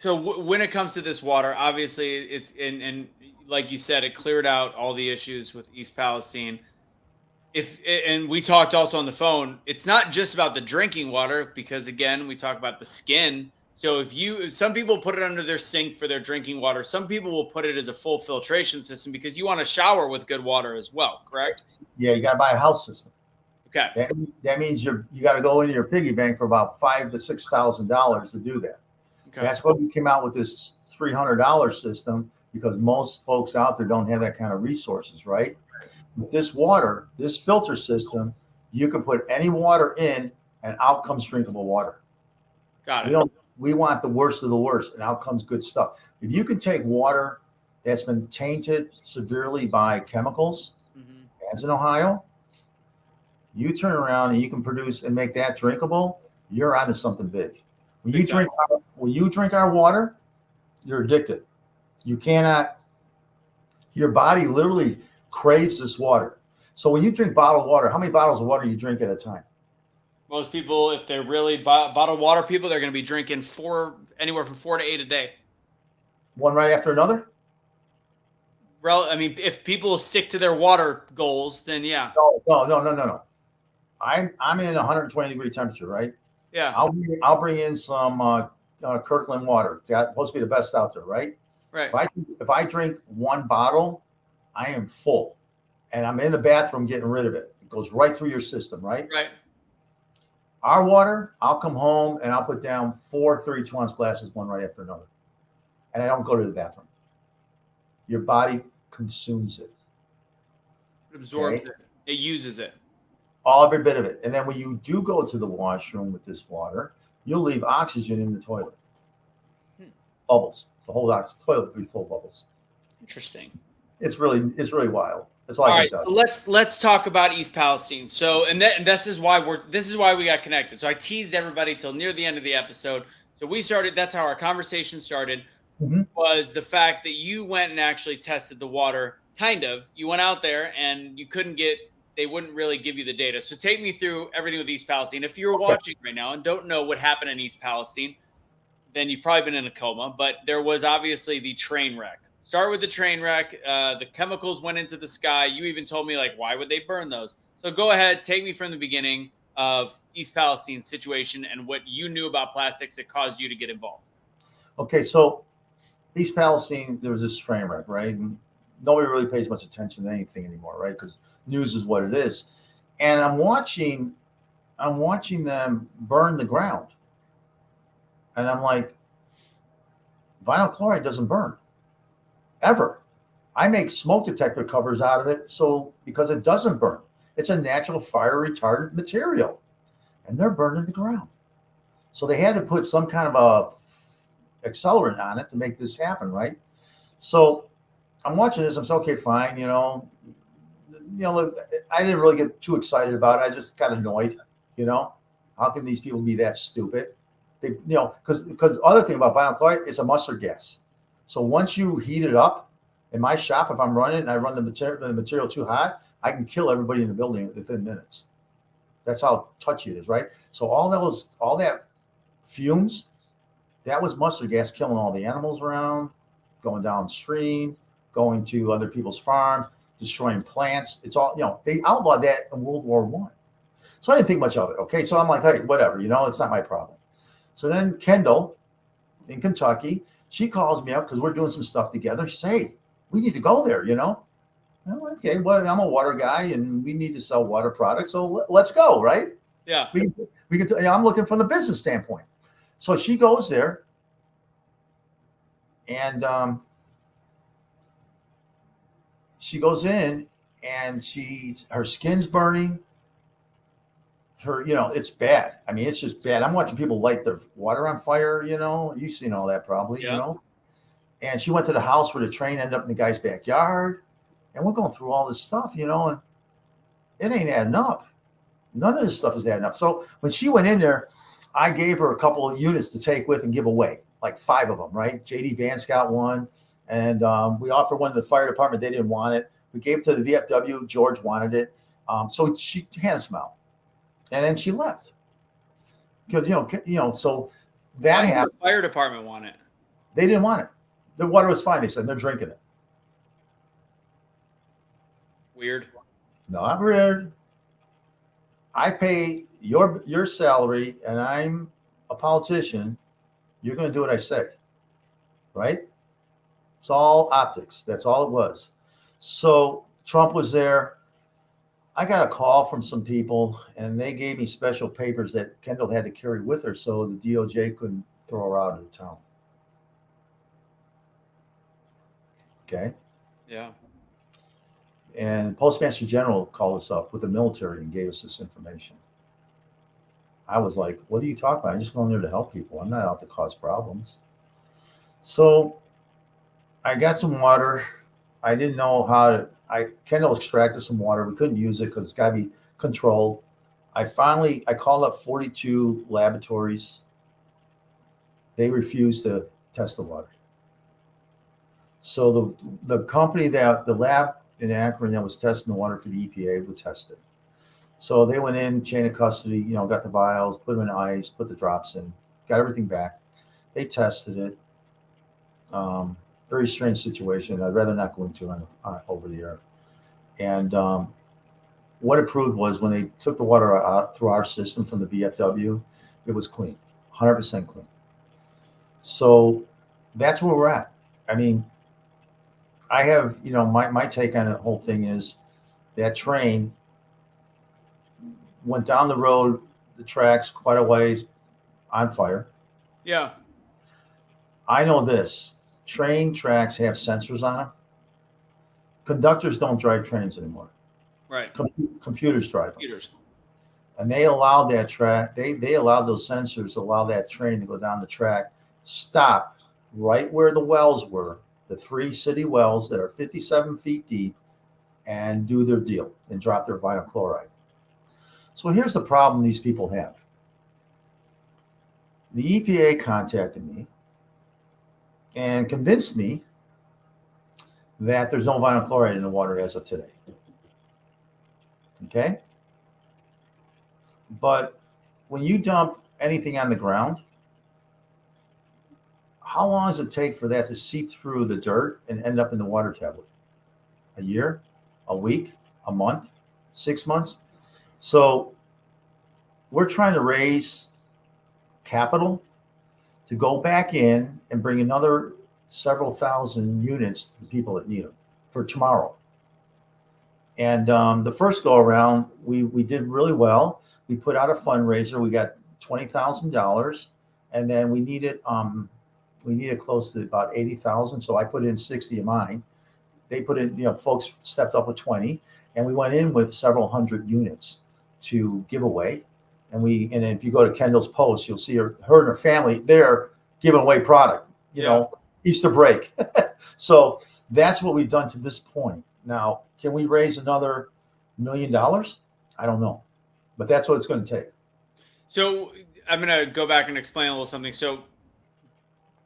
[SPEAKER 3] when it comes to this water, obviously it's and like you said, it cleared out all the issues with East Palestine. And we talked also on the phone, it's not just about the drinking water, because again, we talk about the skin. So if some people put it under their sink for their drinking water, some people will put it as a full filtration system because you want to shower with good water as well, correct?
[SPEAKER 1] Yeah, you got to buy a house system.
[SPEAKER 3] Okay.
[SPEAKER 1] That means you got to go into your piggy bank for about $5,000 to $6,000 to do that. Okay. That's why we came out with this $300 system, because most folks out there don't have that kind of resources, right? With this water, this filter system, you can put any water in and out comes drinkable water.
[SPEAKER 3] Got it.
[SPEAKER 1] We want the worst of the worst, and out comes good stuff. If you can take water that's been tainted severely by chemicals, as in Ohio, You turn around and you can produce and make that drinkable, you're onto something big. When you drink our water, you're addicted. You cannot, your body literally craves this water. So when you drink bottled water, how many bottles of water you drink at a time?
[SPEAKER 3] Most people, if they're really bottled water people, they're going to be drinking anywhere from 4 to 8 a day.
[SPEAKER 1] One right after another?
[SPEAKER 3] I mean, if people stick to their water goals, then yeah.
[SPEAKER 1] No. I'm in 120-degree temperature, right?
[SPEAKER 3] Yeah.
[SPEAKER 1] I'll bring in some Kirkland water. That's supposed to be the best out there, right?
[SPEAKER 3] Right.
[SPEAKER 1] If I drink one bottle, I am full, and I'm in the bathroom getting rid of it. It goes right through your system, right?
[SPEAKER 3] Right.
[SPEAKER 1] Our water, I'll come home and I'll put down 4 32-ounce glasses, one right after another, and I don't go to the bathroom. Your body consumes it.
[SPEAKER 3] It absorbs it. It uses it.
[SPEAKER 1] Every bit of it. And then when you do go to the washroom with this water, you'll leave oxygen in the toilet. Bubbles. The whole toilet will be full of bubbles.
[SPEAKER 3] Interesting.
[SPEAKER 1] It's really wild. That's all I can tell.
[SPEAKER 3] So let's talk about East Palestine. So this is why we got connected. So I teased everybody till near the end of the episode. So we started. That's how our conversation started. Was the fact that you went and actually tested the water. Kind of. You went out there and you couldn't get. They wouldn't really give you the data. So take me through everything with East Palestine. If you're watching right now and don't know what happened in East Palestine, then you've probably been in a coma. But there was obviously the train wreck. Start with the train wreck. The chemicals went into the sky. You even told me, like, why would they burn those? So go ahead. Take me from the beginning of East Palestine's situation and what you knew about plastics that caused you to get involved.
[SPEAKER 1] Okay, so East Palestine, there was this train wreck, right? And nobody really pays much attention to anything anymore, right? Because news is what it is. And I'm watching them burn the ground. And I'm like, vinyl chloride doesn't burn. Ever. I make smoke detector covers out of it because it doesn't burn. It's a natural fire retardant material. And they're burning the ground. So they had to put some kind of a accelerant on it to make this happen, right? So I'm watching this. I'm saying, okay, fine. Look, I didn't really get too excited about it. I just got annoyed. How can these people be that stupid? They, because other thing about vinyl chloride, it's a mustard gas. So once you heat it up, in my shop, if I'm running and I run the material too hot, I can kill everybody in the building within minutes. That's how touchy it is, right? So all that fumes, that was mustard gas killing all the animals around, going downstream, going to other people's farms, destroying plants. It's all, they outlawed that in World War I. So I didn't think much of it. Okay. So I'm like, hey, whatever, it's not my problem. So then Kendall in Kentucky, she calls me up because we're doing some stuff together. She says, hey, we need to go there, Okay, well, I'm a water guy and we need to sell water products. So let's go, right?
[SPEAKER 3] Yeah.
[SPEAKER 1] We can. I'm looking from the business standpoint. So she goes there and she goes in and her skin's burning. It's bad. I mean, it's just bad. I'm watching people light their water on fire, you've seen all that probably, And she went to the house where the train ended up in the guy's backyard. And we're going through all this stuff, and it ain't adding up. None of this stuff is adding up. So when she went in there, I gave her a couple of units to take with and give away, like 5 of them, right? JD Vance got one. And we offered one to the fire department. They didn't want it. We gave it to the VFW. George wanted it. So she handed some out. And then she left. Because, so that happened.
[SPEAKER 3] The fire department want it.
[SPEAKER 1] They didn't want it. The water was fine. They said they're drinking it.
[SPEAKER 3] Weird.
[SPEAKER 1] Not weird. I pay your salary and I'm a politician. You're going to do what I say. Right? It's all optics. That's all it was. So Trump was there. I got a call from some people and they gave me special papers that Kendall had to carry with her so the DOJ couldn't throw her out of the town. Okay.
[SPEAKER 3] Yeah.
[SPEAKER 1] And Postmaster General called us up with the military and gave us this information. I was like, what are you talking about? I'm just going there to help people. I'm not out to cause problems. So I got some water. I didn't know Kendall extracted some water. We couldn't use it because it's got to be controlled. I called up 42 laboratories. They refused to test the water. So the company the lab in Akron that was testing the water for the EPA would test it. So they went in, chain of custody, got the vials, put them in ice, put the drops in, got everything back. They tested it. Very strange situation. I'd rather not go into over the air. And what it proved was when they took the water out through our system from the VFW, it was clean, 100% clean. So that's where we're at. I mean, I have, my take on the whole thing is that train went down the road, the tracks quite a ways on fire.
[SPEAKER 3] Yeah.
[SPEAKER 1] I know this. Train tracks have sensors on them. Conductors don't drive trains anymore.
[SPEAKER 3] Right.
[SPEAKER 1] Computers drive them.
[SPEAKER 3] Computers.
[SPEAKER 1] And they allowed that track, they allowed those sensors to allow that train to go down the track, stop right where the wells were, the 3 city wells that are 57 feet deep, and do their deal and drop their vinyl chloride. So here's the problem these people have. The EPA contacted me and convinced me that there's no vinyl chloride in the water as of today. Okay? But when you dump anything on the ground, how long does it take for that to seep through the dirt and end up in the water tablet? A year? A week? A month? 6 months? So we're trying to raise capital to go back in and bring another several thousand units to the people that need them for tomorrow. And the first go around, we did really well. We put out a fundraiser. We got $20,000, and then we needed close to about 80,000. So I put in 60 of mine. They put in, folks stepped up with 20, and we went in with several hundred units to give away. And if you go to Kendall's post, you'll see her and her family there giving away product, Easter break. So that's what we've done to this point. Now, can we raise another $1 million? I don't know, but that's what it's going to take.
[SPEAKER 3] So I'm going to go back and explain a little something. So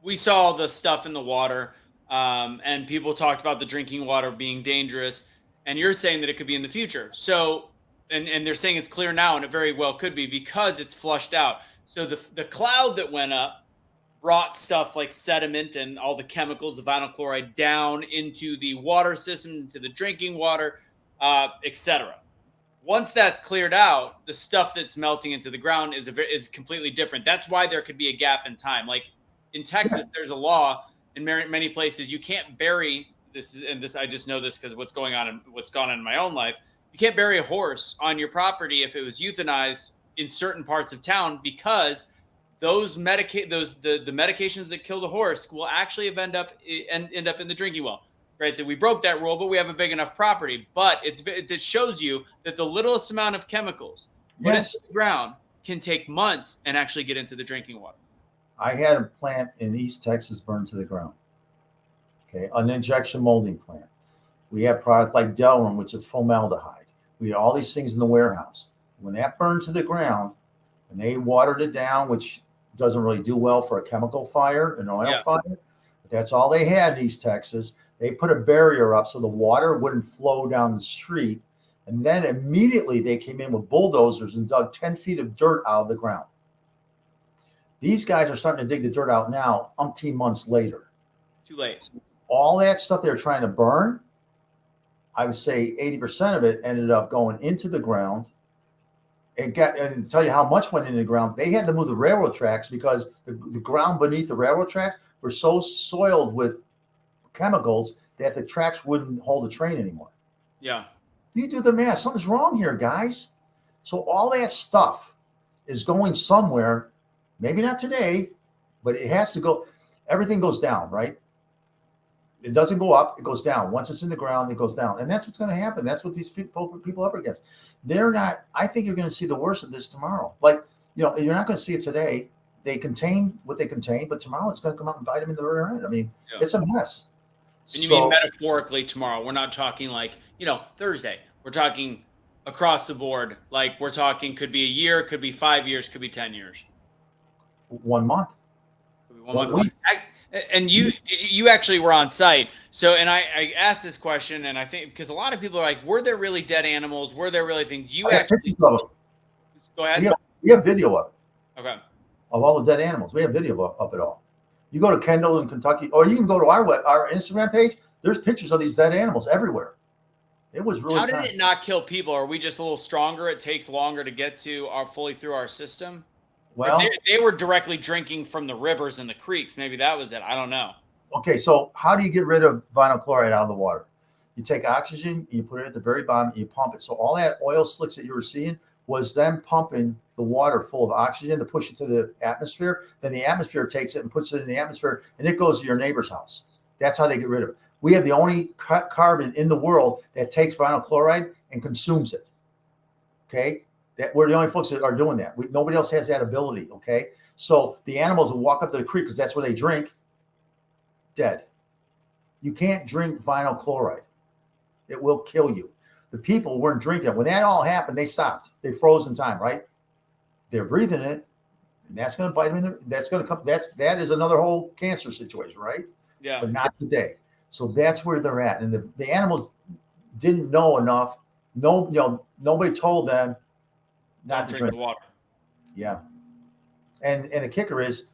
[SPEAKER 3] we saw the stuff in the water, and people talked about the drinking water being dangerous, and you're saying that it could be in the future. So, and they're saying it's clear now, and it very well could be because it's flushed out. So the cloud that went up brought stuff like sediment and all the chemicals, the vinyl chloride, down into the water system, into the drinking water, etc. Once that's cleared out, the stuff that's melting into the ground is completely different. That's why there could be a gap in time. Like in Texas, there's a law in many places you can't bury this. And this I just know this because what's gone on in my own life. You can't bury a horse on your property if it was euthanized in certain parts of town because those the medications that kill the horse will actually end up in the drinking well. Right? So we broke that rule, but we have a big enough property. But it shows you that the littlest amount of chemicals put into the ground can take months and actually get into the drinking water.
[SPEAKER 1] I had a plant in East Texas burned to the ground. Okay, an injection molding plant. We have product like Delrin, which is formaldehyde. We had all these things in the warehouse. When that burned to the ground and they watered it down, which doesn't really do well for a chemical fire, an oil fire, but that's all they had in East Texas. They put a barrier up so the water wouldn't flow down the street. And then immediately they came in with bulldozers and dug 10 feet of dirt out of the ground. These guys are starting to dig the dirt out now, umpteen months later.
[SPEAKER 3] Too late.
[SPEAKER 1] All that stuff they're trying to burn, I would say 80% of it ended up going into the ground. And to tell you how much went into the ground, they had to move the railroad tracks because the ground beneath the railroad tracks were so soiled with chemicals that the tracks wouldn't hold the train anymore.
[SPEAKER 3] Yeah.
[SPEAKER 1] You do the math. Something's wrong here, guys. So all that stuff is going somewhere. Maybe not today, but it has to go. Everything goes down, right? It doesn't go up, it goes down. Once it's in the ground, it goes down. And that's what's going to happen. That's what these people are up against. I think you're going to see the worst of this tomorrow. Like, you're not going to see it today. They contain what they contain, but tomorrow it's going to come out and bite them in the rear end. I mean, It's a mess.
[SPEAKER 3] And you mean metaphorically tomorrow? We're not talking like, Thursday. We're talking across the board? Like we're talking, could be a year, could be 5 years, could be 10 years.
[SPEAKER 1] 1 month.
[SPEAKER 3] Could be 1 month. And you actually were on site. So, and I asked this question, and I think because a lot of people are like, were there really dead animals? Were there really things? You actually
[SPEAKER 1] go
[SPEAKER 3] ahead.
[SPEAKER 1] We have video of it.
[SPEAKER 3] Okay.
[SPEAKER 1] Of all the dead animals, we have video of it all. You go to Kendall in Kentucky, or you can go to our Instagram page. There's pictures of these dead animals everywhere. It was really.
[SPEAKER 3] How did it not kill people? Are we just a little stronger? It takes longer to get to fully through our system. Well, they were directly drinking from the rivers and the creeks. Maybe that was it. I don't know.
[SPEAKER 1] Okay, so how do you get rid of vinyl chloride out of the water? You take oxygen, you put it at the very bottom, and you pump it. So all that oil slicks that you were seeing was them pumping the water full of oxygen to push it to the atmosphere. Then the atmosphere takes it and puts it in the atmosphere, and it goes to your neighbor's house. That's how they get rid of it. We have the only carbon in the world that takes vinyl chloride and consumes it. Okay? That we're the only folks that are doing that. Nobody else has that ability. Okay? So the animals will walk up to the creek because that's where they drink. Dead. You can't drink vinyl chloride. It will kill you. The people weren't drinking it. When that all happened, they stopped. They froze in time, right? They're breathing it, and that's going to bite them. That's going to come. That is another whole cancer situation, right?
[SPEAKER 3] Yeah.
[SPEAKER 1] But not today. So that's where they're at. And the animals didn't know enough. Nobody told them not to drink
[SPEAKER 3] the water.
[SPEAKER 1] Yeah. And the kicker is,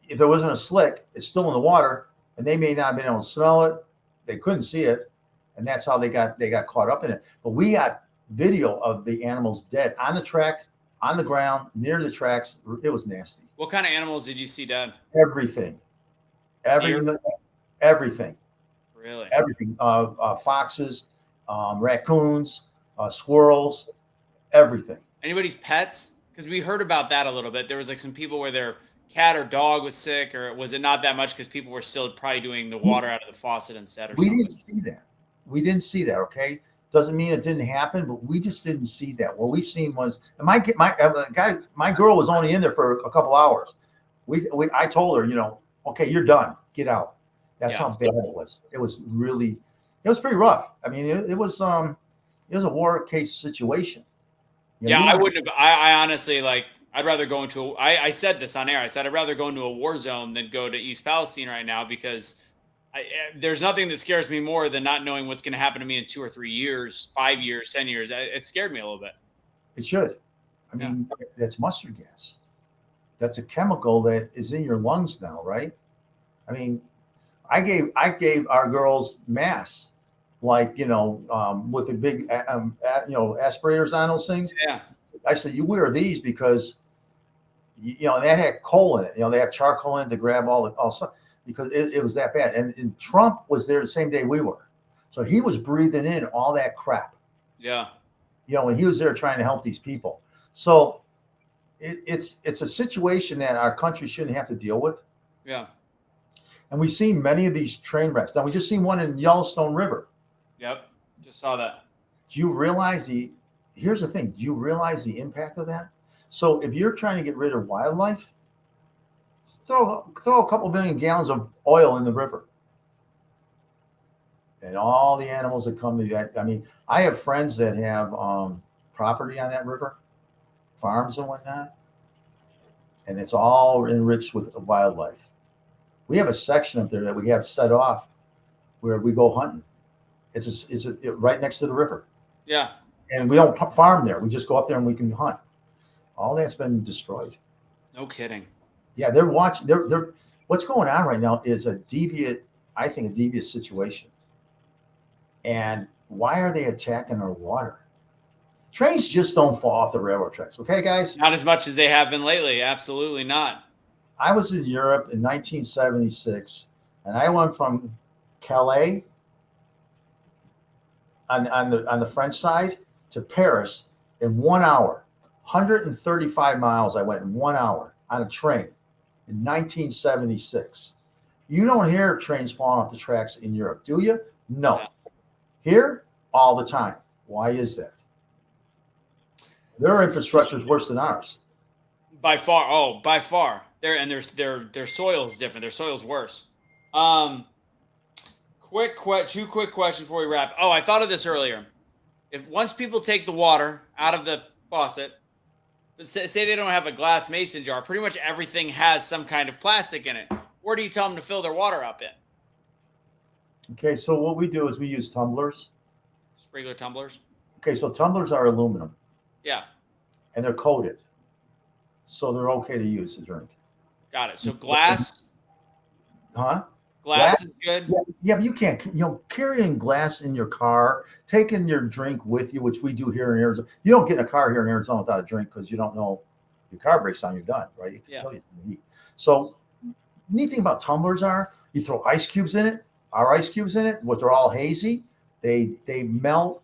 [SPEAKER 1] if there wasn't a slick, it's still in the water, and they may not have been able to smell it. They couldn't see it, and that's how they got caught up in it. But we got video of the animals dead on the track, on the ground, near the tracks. It was nasty.
[SPEAKER 3] What kind of animals did you see dead?
[SPEAKER 1] Everything. Everything.
[SPEAKER 3] Really?
[SPEAKER 1] Everything. Foxes, raccoons, squirrels, everything.
[SPEAKER 3] Anybody's pets? Because we heard about that a little bit. There was like some people where their cat or dog was sick, or was it not that much because people were still probably doing the water out of the faucet instead or something?
[SPEAKER 1] We didn't see that. Okay. Doesn't mean it didn't happen, but we just didn't see that. What we seen was, and my girl was only in there for a couple hours. I told her, okay, you're done. Get out. That's how bad it was. It was pretty rough. I mean, it was a war case situation.
[SPEAKER 3] I wouldn't have. I honestly, I'd rather go into. I said this on air. I said I'd rather go into a war zone than go to East Palestine right now because there's nothing that scares me more than not knowing what's going to happen to me in 2 or 3 years, 5 years, 10 years. It scared me a little bit.
[SPEAKER 1] It should. I mean, that's mustard gas. That's a chemical that is in your lungs now, right? I mean, I gave our girls masks, with the big, aspirators on those things.
[SPEAKER 3] Yeah.
[SPEAKER 1] I said, you wear these because, that had coal in it. They have charcoal in it to grab all stuff because it was that bad. And Trump was there the same day we were. So he was breathing in all that crap.
[SPEAKER 3] Yeah.
[SPEAKER 1] When he was there trying to help these people. So it's a situation that our country shouldn't have to deal with.
[SPEAKER 3] Yeah. And
[SPEAKER 1] we've seen many of these train wrecks. Now, we just seen one in Yellowstone River.
[SPEAKER 3] Yep. Just saw that.
[SPEAKER 1] Do you realize here's the thing. Do you realize the impact of that? So if you're trying to get rid of wildlife, throw a couple million gallons of oil in the river. And all the animals that come to that. I mean, I have friends that have property on that river, farms and whatnot. And it's all enriched with wildlife. We have a section up there that we have set off where we go hunting. It's right next to the river.
[SPEAKER 3] Yeah.
[SPEAKER 1] And we don't farm there. We just go up there and we can hunt. All that's been destroyed.
[SPEAKER 3] No kidding.
[SPEAKER 1] Yeah, they're watching. They're what's going on right now is a devious situation. And why are they attacking our water? Trains just don't fall off the railroad tracks. Okay, guys?
[SPEAKER 3] Not as much as they have been lately. Absolutely not.
[SPEAKER 1] I was in Europe in 1976, and I went from Calais on the French side to Paris in 1 hour. 135 miles I went in 1 hour on a train in 1976. You don't hear trains falling off the tracks in Europe, do you? No. Here, all the time. Why is that? Their infrastructure is worse than ours.
[SPEAKER 3] By far. Oh, by far. Their soil is different. Their soil is worse. Two quick questions before we wrap. Oh, I thought of this earlier. If once people take the water out of the faucet, say they don't have a glass mason jar, pretty much everything has some kind of plastic in it. Where do you tell them to fill their water up in?
[SPEAKER 1] Okay, so what we do is we use tumblers.
[SPEAKER 3] Regular tumblers?
[SPEAKER 1] Okay, so tumblers are aluminum.
[SPEAKER 3] Yeah.
[SPEAKER 1] And they're coated. So they're okay to use to drink.
[SPEAKER 3] Got it. So glass?
[SPEAKER 1] Huh?
[SPEAKER 3] Glass is good?
[SPEAKER 1] Yeah, but you can't, carrying glass in your car, taking your drink with you, which we do here in Arizona. You don't get in a car here in Arizona without a drink because you don't know your car breaks down, you're done, right? It can kill you from the heat. So neat thing about tumblers are you throw ice cubes in it, our ice cubes in it, which are all hazy. They melt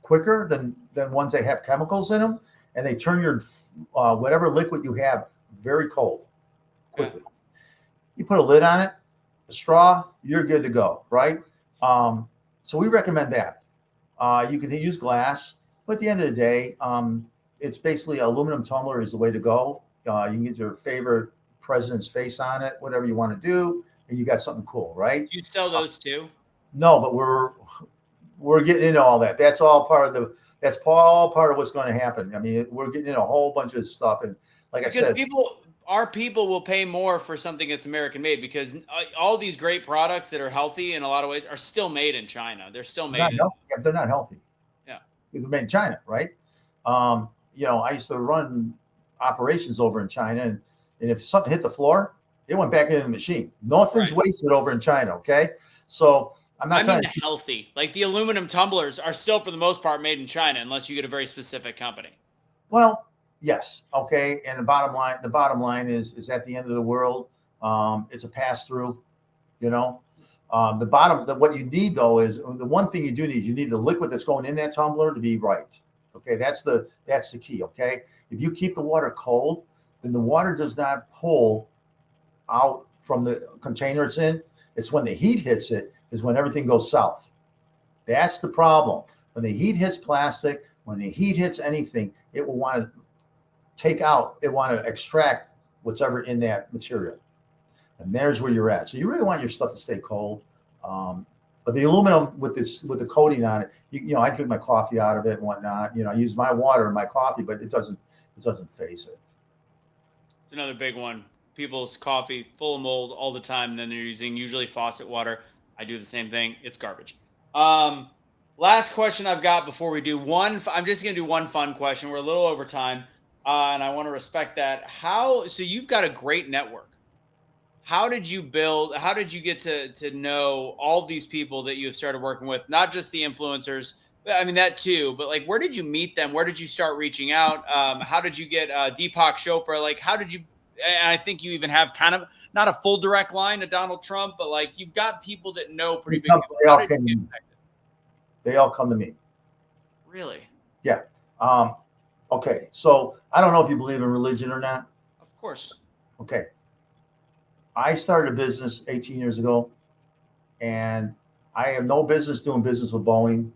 [SPEAKER 1] quicker than ones that have chemicals in them, and they turn your whatever liquid you have very cold quickly. Okay. You put a lid on it, a straw, you're good to go, right? So we recommend that. You can use glass, but at the end of the day, it's basically aluminum tumbler is the way to go. You can get your favorite president's face on it, whatever you want to do, and you got something cool, right?
[SPEAKER 3] Do you sell those too?
[SPEAKER 1] No, but we're getting into all that. That's all part of what's going to happen. I mean, we're getting into a whole bunch of stuff, and like I said,
[SPEAKER 3] our people will pay more for something that's American made because all these great products that are healthy in a lot of ways are still made in China. They're still made.
[SPEAKER 1] They're not healthy.
[SPEAKER 3] Yeah,
[SPEAKER 1] they're made in China, right? I used to run operations over in China, and if something hit the floor, it went back into the machine. Nothing's wasted over in China. Okay, so. I mean
[SPEAKER 3] healthy. Like the aluminum tumblers are still, for the most part, made in China, unless you get a very specific company.
[SPEAKER 1] Well, yes, okay. And the bottom line is at the end of the world, it's a pass through. What you need though is the one thing you do need. You need the liquid that's going in that tumbler to be right. Okay, that's the key. Okay, if you keep the water cold, then the water does not pull out from the container it's in. It's when the heat hits it is when everything goes south. That's the problem. When the heat hits plastic, when the heat hits anything, it will want to extract whatever in that material. And there's where you're at. So you really want your stuff to stay cold. But the aluminum with the coating on it, I drink my coffee out of it and whatnot. I use my water in my coffee, but it doesn't phase it.
[SPEAKER 3] It's another big one. People's coffee full of mold all the time, and then they're using usually faucet water. I do the same thing. It's garbage. Last question I've got before we do one. I'm just going to do one fun question. We're a little over time, and I want to respect that. So you've got a great network. How did you get to know all these people that you have started working with? Not just the influencers. I mean, that too, but like, where did you meet them? Where did you start reaching out? How did you get Deepak Chopra? Like, how did you? And I think you even have kind of not a full direct line to Donald Trump, but like you've got people that know pretty big.
[SPEAKER 1] They all come to me.
[SPEAKER 3] Really?
[SPEAKER 1] Yeah. Okay. So I don't know if you believe in religion or not.
[SPEAKER 3] Of course.
[SPEAKER 1] Okay. I started a business 18 years ago, and I have no business doing business with Boeing.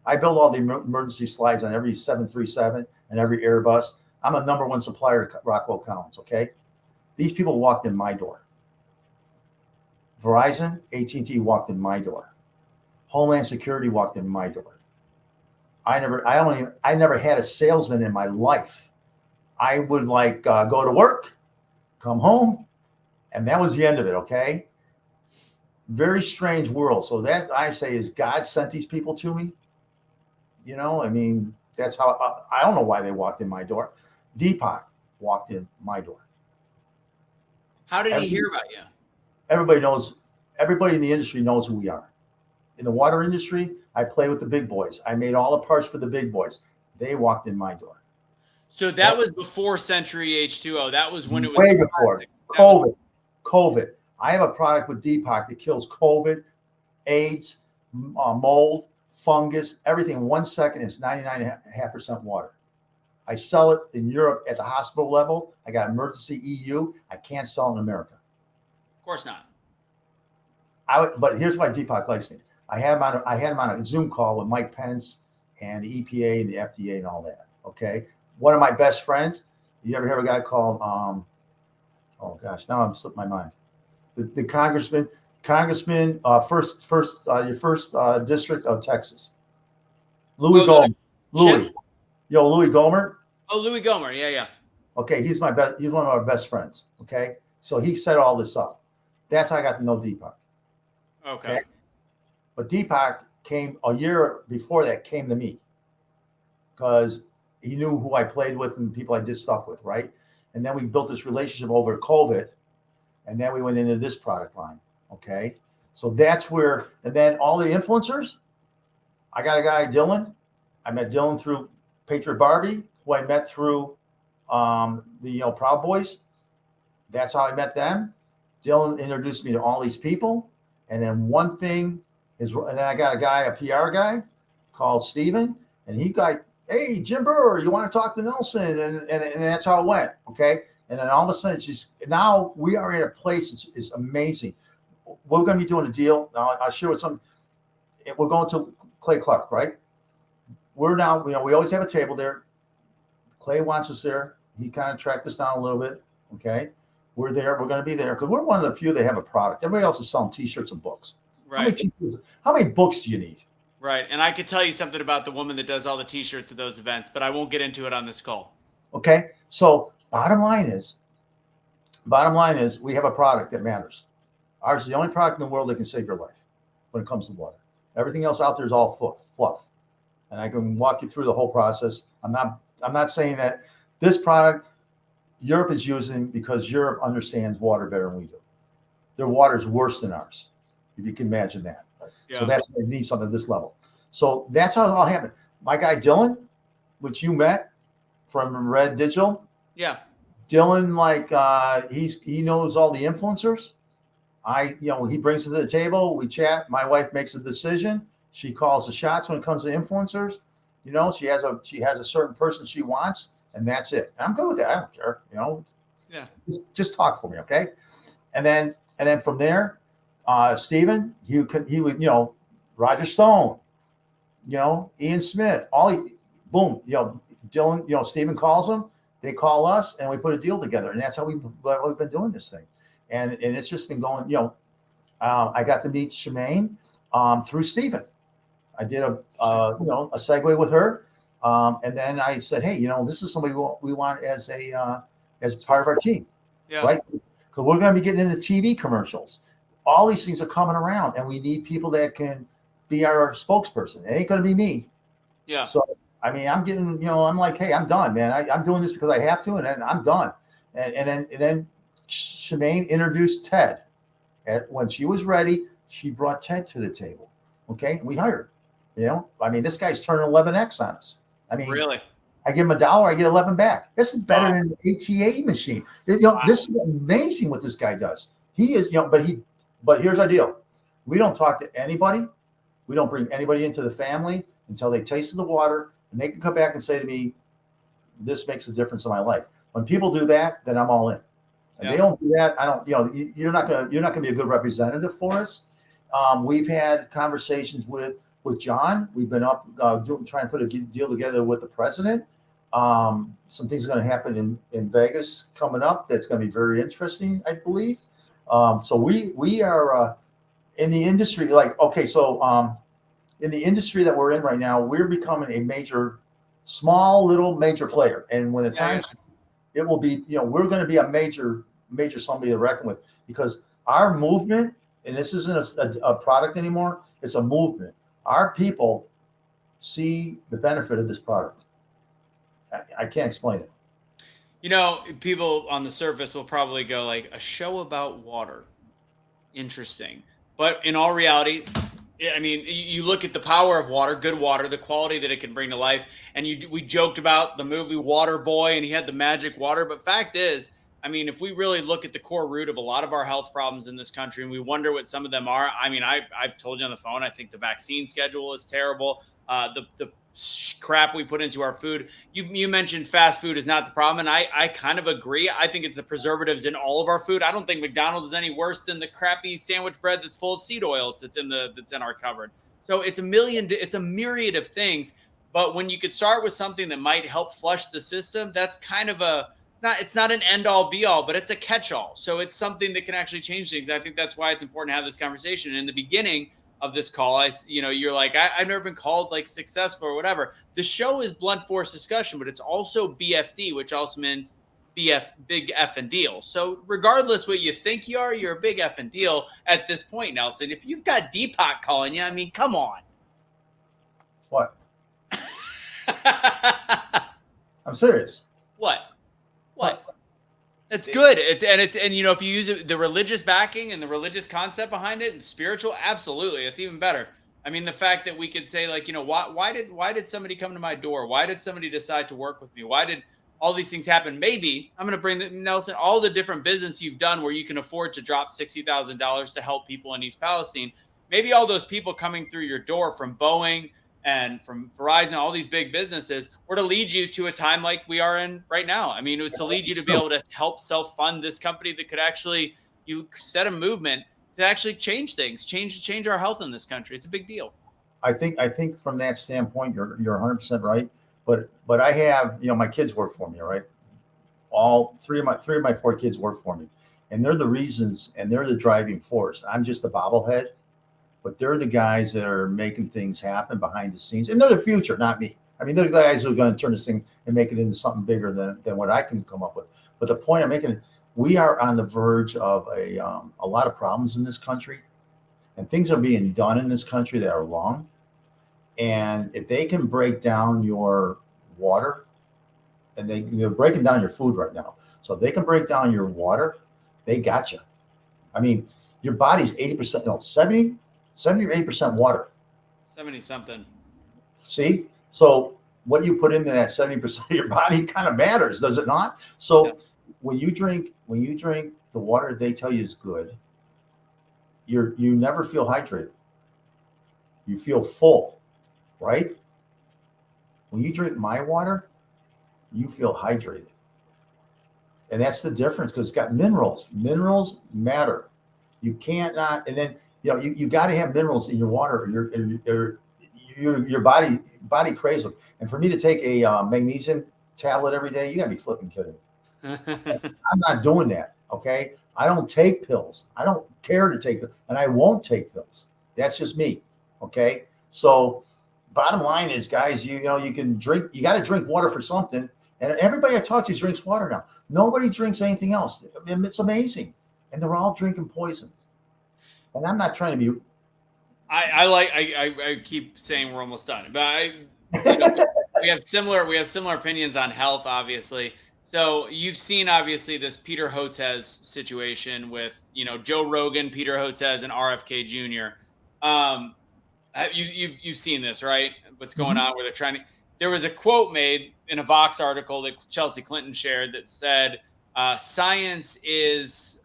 [SPEAKER 1] I build all the emergency slides on every 737 and every Airbus. I'm a number one supplier to Rockwell Collins, okay? These people walked in my door. Verizon, AT&T walked in my door. Homeland Security walked in my door. I never had a salesman in my life. I would go to work, come home, and that was the end of it, okay? Very strange world. So that I say is God sent these people to me. That's how I don't know why they walked in my door. Deepak walked in my door.
[SPEAKER 3] How did he hear about you?
[SPEAKER 1] Everybody in the industry knows who we are. In the water industry, I play with the big boys. I made all the parts for the big boys. They walked in my door.
[SPEAKER 3] So that was before Sentry H20. That was when it was
[SPEAKER 1] way before COVID. I have a product with Deepak that kills COVID, AIDS, mold, fungus, everything in 1 second. Is 99.5% water. I sell it in Europe at the hospital level. I got emergency EU. I can't sell in America.
[SPEAKER 3] Of course not.
[SPEAKER 1] But here's why Deepak likes me. I had him on a Zoom call with Mike Pence and the EPA and the FDA and all that. Okay. One of my best friends. You ever hear of a guy called oh gosh, now I'm slipping my mind. The congressman, your first district of Texas. Louis Gomer. Louis.
[SPEAKER 3] Chip?
[SPEAKER 1] Yo, Louis Gomer.
[SPEAKER 3] Oh, Louis Gomer. Yeah.
[SPEAKER 1] Okay, he's my best. He's one of our best friends. Okay, so he set all this up. That's how I got to know Deepak.
[SPEAKER 3] Okay.
[SPEAKER 1] But Deepak came a year before that. Came to me because he knew who I played with and people I did stuff with, right? And then we built this relationship over COVID, and then we went into this product line. Okay, so that's where. And then all the influencers. I got a guy, Dylan. I met Dylan through Patriot Barbie, who I met through the Proud Boys. That's how I met them. Dylan introduced me to all these people. And then one thing is, and then I got a guy, a PR guy called Steven, and he got, hey, Jim Brewer, you want to talk to Nelson? And that's how it went. Okay. And then all of a sudden, now we are in a place, it's amazing. We're going to be doing a deal. Now I'll share with some, we're going to Clay Clark, right? We're now, we always have a table there. Clay wants us there. He kind of tracked us down a little bit. Okay. We're there. We're going to be there because we're one of the few that have a product. Everybody else is selling T-shirts and books.
[SPEAKER 3] Right.
[SPEAKER 1] How many books do you need?
[SPEAKER 3] Right. And I could tell you something about the woman that does all the T-shirts at those events, but I won't get into it on this call.
[SPEAKER 1] Okay. So bottom line is we have a product that matters. Ours is the only product in the world that can save your life when it comes to water. Everything else out there is all fluff. And I can walk you through the whole process. I'm not saying that this product Europe is using because Europe understands water better than we do. Their water is worse than ours, if you can imagine that. Yeah. So that's why they need something at this level. So that's how it all happened. My guy Dylan, which you met from Red Digital.
[SPEAKER 3] Yeah.
[SPEAKER 1] Dylan, he knows all the influencers. He brings them to the table. We chat. My wife makes a decision. She calls the shots when it comes to influencers. She has a certain person she wants, and that's it. And I'm good with that. I don't care.
[SPEAKER 3] Yeah.
[SPEAKER 1] Just talk for me, okay? And then from there, Steven, he would, Roger Stone, Ian Smith, boom, Dylan, Steven calls them. They call us, and we put a deal together, and that's how we've been doing this thing. And it's just been going, I got to meet Shemaine through Steven. I did a segue with her. And then I said, hey, this is somebody we want as part of our team. Yeah. Right? Because we're going to be getting into TV commercials. All these things are coming around, and we need people that can be our spokesperson. It ain't going to be me.
[SPEAKER 3] Yeah.
[SPEAKER 1] So, I'm getting, I'm like, hey, I'm done, man. I'm doing this because I have to, and then I'm done. And then Shemaine introduced Ted. When she was ready, she brought Ted to the table. Okay, and we hired. This guy's turning 11x on us.
[SPEAKER 3] Really?
[SPEAKER 1] I give him $1, I get 11 back. This is better than an ATA machine. This is amazing what this guy does. He is, but here's our deal. We don't talk to anybody. We don't bring anybody into the family until they tasted the water, and they can come back and say to me, this makes a difference in my life. When people do that, then I'm all in. And they don't do that. I don't, you're not gonna be a good representative for us. We've had conversations with John. We've been up trying to put a deal together with the president. Some things are going to happen in Vegas coming up. That's going to be very interesting, I believe. So we are in the industry. In the industry that we're in right now, we're becoming a small little major player. And when the time, it will be, we're going to be a major somebody to reckon with, because our movement, and this isn't a product anymore, it's a movement. Our people see the benefit of this product. I can't explain it.
[SPEAKER 3] People on the surface will probably go like, a show about water. Interesting. But in all reality, you look at the power of water, good water, the quality that it can bring to life. And we joked about the movie Water Boy, and he had the magic water. But fact is, if we really look at the core root of a lot of our health problems in this country, and we wonder what some of them are, I've told you on the phone, I think the vaccine schedule is terrible. The crap we put into our food. You mentioned fast food is not the problem, and I kind of agree. I think it's the preservatives in all of our food. I don't think McDonald's is any worse than the crappy sandwich bread that's full of seed oils that's in our cupboard. So it's a myriad of things. But when you could start with something that might help flush the system, that's kind of it's not an end all be all, but it's a catch all. So it's something that can actually change things. I think that's why it's important to have this conversation. In the beginning, of this call, you're like, I've never been called like successful or whatever. The show is blunt force discussion, but it's also BFD, which also means BF, big effing deal. So regardless what you think you are, you're a big effing deal at this point, Nelson. If you've got Deepak calling you, I mean, come on.
[SPEAKER 1] What? I'm serious.
[SPEAKER 3] What? It's good. And you know, if you use it, the religious backing and the religious concept behind it and spiritual, absolutely, it's even better. I mean, the fact that we could say, like, you know, why did somebody come to my door? Why did somebody decide to work with me? Why did all these things happen? Maybe I'm going to bring Nelson, all the different business you've done where you can afford to drop $60,000 to help people in East Palestine. Maybe all those people coming through your door from Boeing and from Verizon, all these big businesses, were to lead you to a time like we are in right now. I mean, it was to lead you to be able to help self-fund this company that could actually, you set a movement to actually change things, change our health in this country. It's a big deal.
[SPEAKER 1] I think from that standpoint, you're 100% right. But I have, you know, my kids work for me, right? All three of my four kids work for me, and they're the reasons, and they're the driving force. I'm just a bobblehead, but they're the guys that are making things happen behind the scenes, and they're the future, not me. I mean, they're the guys who are going to turn this thing and make it into something bigger than what I can come up with. But the point I'm making, we are on the verge of a lot of problems in this country, and things are being done in this country that are wrong. And if they can break down your water, and they're breaking down your food right now, so if they can break down your water, they got you. I mean, your body's 80%, no, 70 or 80% water.
[SPEAKER 3] 70 something.
[SPEAKER 1] See? So what you put into that 70% of your body kind of matters, does it not? So yeah. when you drink the water they tell you is good, you never feel hydrated. You feel full, right? When you drink my water, you feel hydrated. And that's the difference, because it's got minerals. Minerals matter. You can't not, and then you got to have minerals in your water. Your body craves them. And for me to take a magnesium tablet every day, you got to be flipping kidding. I'm not doing that. Okay, I don't take pills. I don't care to take pills, and I won't take pills. That's just me. Okay, so bottom line is, guys, you can drink. You got to drink water for something. And everybody I talk to drinks water now. Nobody drinks anything else. I mean, it's amazing, and they're all drinking poison. And I'm not trying to be.
[SPEAKER 3] I keep saying we're almost done, but we have similar opinions on health, obviously. So you've seen obviously this Peter Hotez situation with Joe Rogan, Peter Hotez, and RFK Jr. You've seen this, right? What's going on where they're trying to. There was a quote made in a Vox article that Chelsea Clinton shared that said, "Science is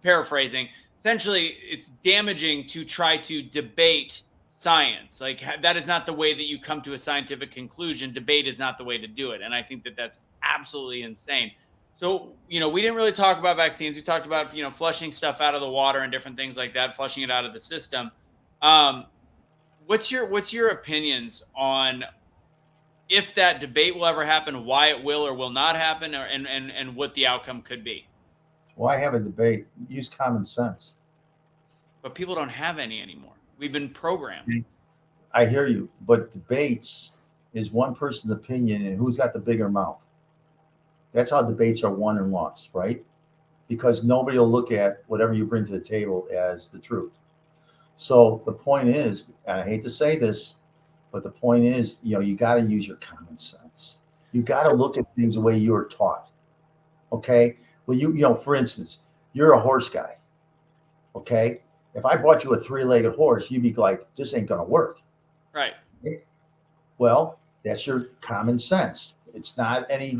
[SPEAKER 3] paraphrasing. Essentially, it's damaging to try to debate science. Like, that is not the way that you come to a scientific conclusion. Debate is not the way to do it." And I think that that's absolutely insane. So, we didn't really talk about vaccines. We talked about, flushing stuff out of the water and different things like that, flushing it out of the system. What's your opinions on if that debate will ever happen, why it will or will not happen, and what the outcome could be?
[SPEAKER 1] Why have a debate? Use common sense.
[SPEAKER 3] But people don't have any anymore. We've been programmed.
[SPEAKER 1] I hear you, but debates is one person's opinion and who's got the bigger mouth. That's how debates are won and lost, right? Because nobody will look at whatever you bring to the table as the truth. So the point is, and I hate to say this, but the point is, you got to use your common sense. You got to look at things the way you were taught. Okay? Well, for instance, you're a horse guy. Okay? If I bought you a 3-legged horse, you'd be like, this ain't going to work.
[SPEAKER 3] Right.
[SPEAKER 1] Okay? Well, that's your common sense. It's not any,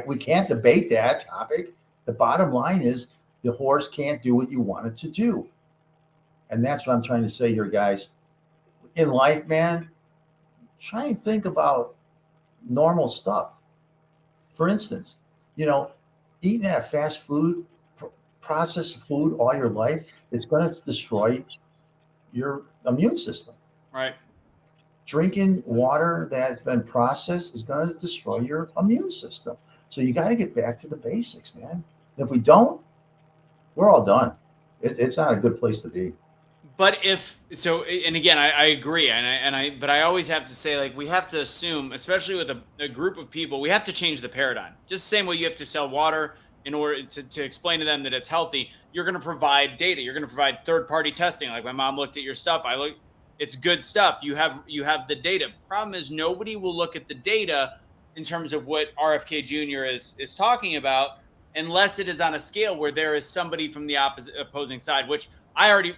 [SPEAKER 1] we can't debate that topic. The bottom line is the horse can't do what you want it to do. And that's what I'm trying to say here, guys. In life, man, try and think about normal stuff. For instance, eating that fast food, processed food all your life is going to destroy your immune system.
[SPEAKER 3] Right.
[SPEAKER 1] Drinking water that's been processed is going to destroy your immune system. So you got to get back to the basics, man. And if we don't, we're all done. It's not a good place to be.
[SPEAKER 3] But if so, and again, I agree, but I always have to say, like, we have to assume, especially with a group of people, we have to change the paradigm. Just the same way you have to sell water in order to explain to them that it's healthy. You're going to provide data. You're going to provide third party testing. Like my mom looked at your stuff. It's good stuff. You have the data. Problem is, nobody will look at the data in terms of what RFK Jr. is talking about, unless it is on a scale where there is somebody from the opposing side, which I already,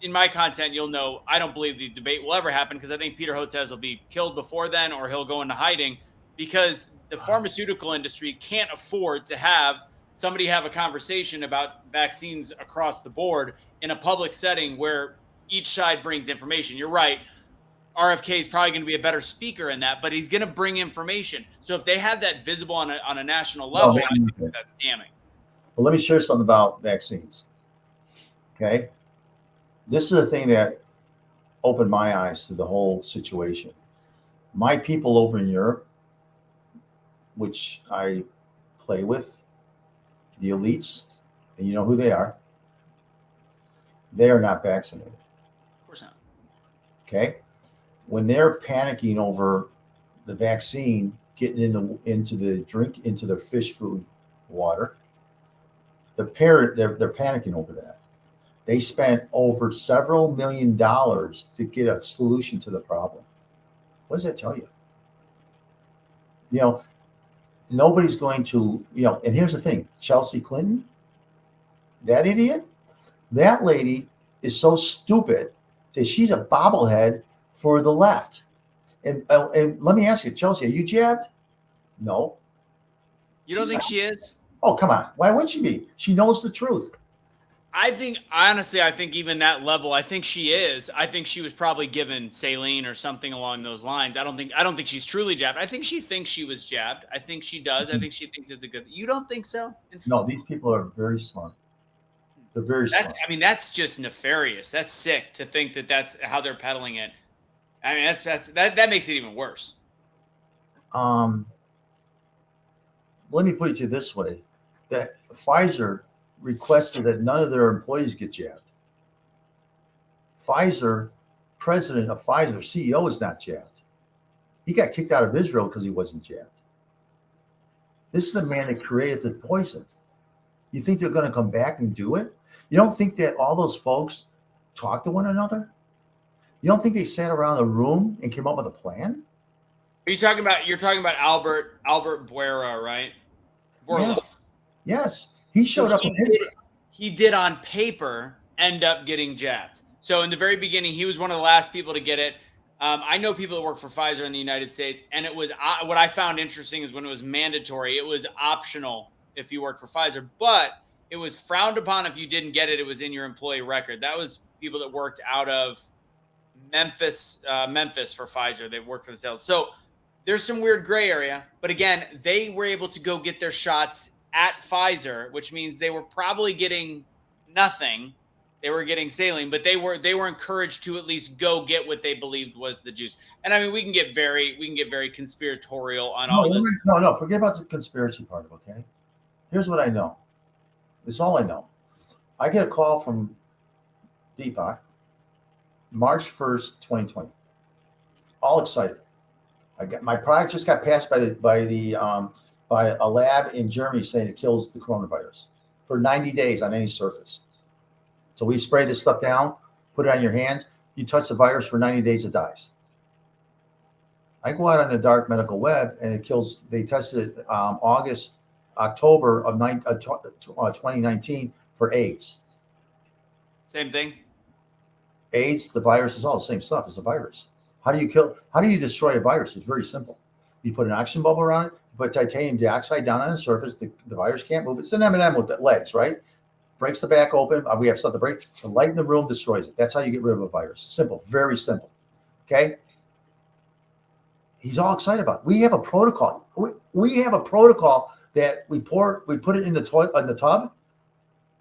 [SPEAKER 3] in my content, you'll know I don't believe the debate will ever happen, because I think Peter Hotez will be killed before then, or he'll go into hiding, because the pharmaceutical industry can't afford to have somebody have a conversation about vaccines across the board in a public setting where each side brings information. You're right. RFK is probably going to be a better speaker in that, but he's going to bring information. So if they have that visible on a national level, I think that's damning.
[SPEAKER 1] Well, let me share something about vaccines. Okay. This is the thing that opened my eyes to the whole situation. My people over in Europe, which I play with, the elites, and you know who they are not vaccinated.
[SPEAKER 3] Of course not.
[SPEAKER 1] Okay. When they're panicking over the vaccine getting into their fish food water, they're panicking over that. They spent over several $1 million to get a solution to the problem. What does that tell you? Nobody's going to, and here's the thing, Chelsea Clinton, that idiot, that lady is so stupid that she's a bobblehead for the left. And let me ask you, Chelsea, are you jabbed? No.
[SPEAKER 3] You don't think she is?
[SPEAKER 1] Oh, come on. Why would she be? She knows the truth.
[SPEAKER 3] I think even that level, I think she is. I think she was probably given saline or something along those lines. I don't think she's truly jabbed. I think she thinks she was jabbed. I think she does. I think she thinks it's a good. You don't think so?
[SPEAKER 1] No, these people are very smart. They're very smart.
[SPEAKER 3] I mean, that's just nefarious. That's sick to think that that's how they're peddling it. I mean, that makes it even worse.
[SPEAKER 1] Let me put it to you this way: that Pfizer requested that none of their employees get jabbed. President of Pfizer, CEO, is not jabbed. He got kicked out of Israel because he wasn't jabbed. This is the man that created the poison. You think they're going to come back and do it? You don't think that all those folks talk to one another? You don't think they sat around a room and came up with a plan?
[SPEAKER 3] You're talking about Albert Bourla, right? Bourla.
[SPEAKER 1] Yes. He showed up.
[SPEAKER 3] He did on paper end up getting jabbed. So in the very beginning, he was one of the last people to get it. I know people that work for Pfizer in the United States, and it was what I found interesting is when it was mandatory, it was optional if you worked for Pfizer, but it was frowned upon if you didn't get it. It was in your employee record. That was people that worked out of Memphis for Pfizer. They worked for the sales. So there's some weird gray area, but again, they were able to go get their shots at Pfizer, which means they were probably getting nothing. They were getting saline, but they were encouraged to at least go get what they believed was the juice. And I mean, we can get very conspiratorial on all this.
[SPEAKER 1] No, forget about the conspiracy part of it, okay? Here's what I know. It's all I know. I get a call from Deepak, March 1st, 2020. All excited. My product just got passed by a lab in Germany saying it kills the coronavirus for 90 days on any surface. So we spray this stuff down, put it on your hands. You touch the virus for 90 days, it dies. I go out on the dark medical web and it kills. They tested it October of 2019 for AIDS.
[SPEAKER 3] Same thing.
[SPEAKER 1] AIDS, the virus is all the same stuff as a virus. How do you destroy a virus? It's very simple. You put an oxygen bubble around it, you put titanium dioxide down on the surface, the virus can't move. It's an M&M with the legs, right? Breaks the back open. We have stuff to break. The light in the room destroys it. That's how you get rid of a virus. Simple, very simple. Okay? He's all excited about it. We have a protocol. We have a protocol that we put it in the tub,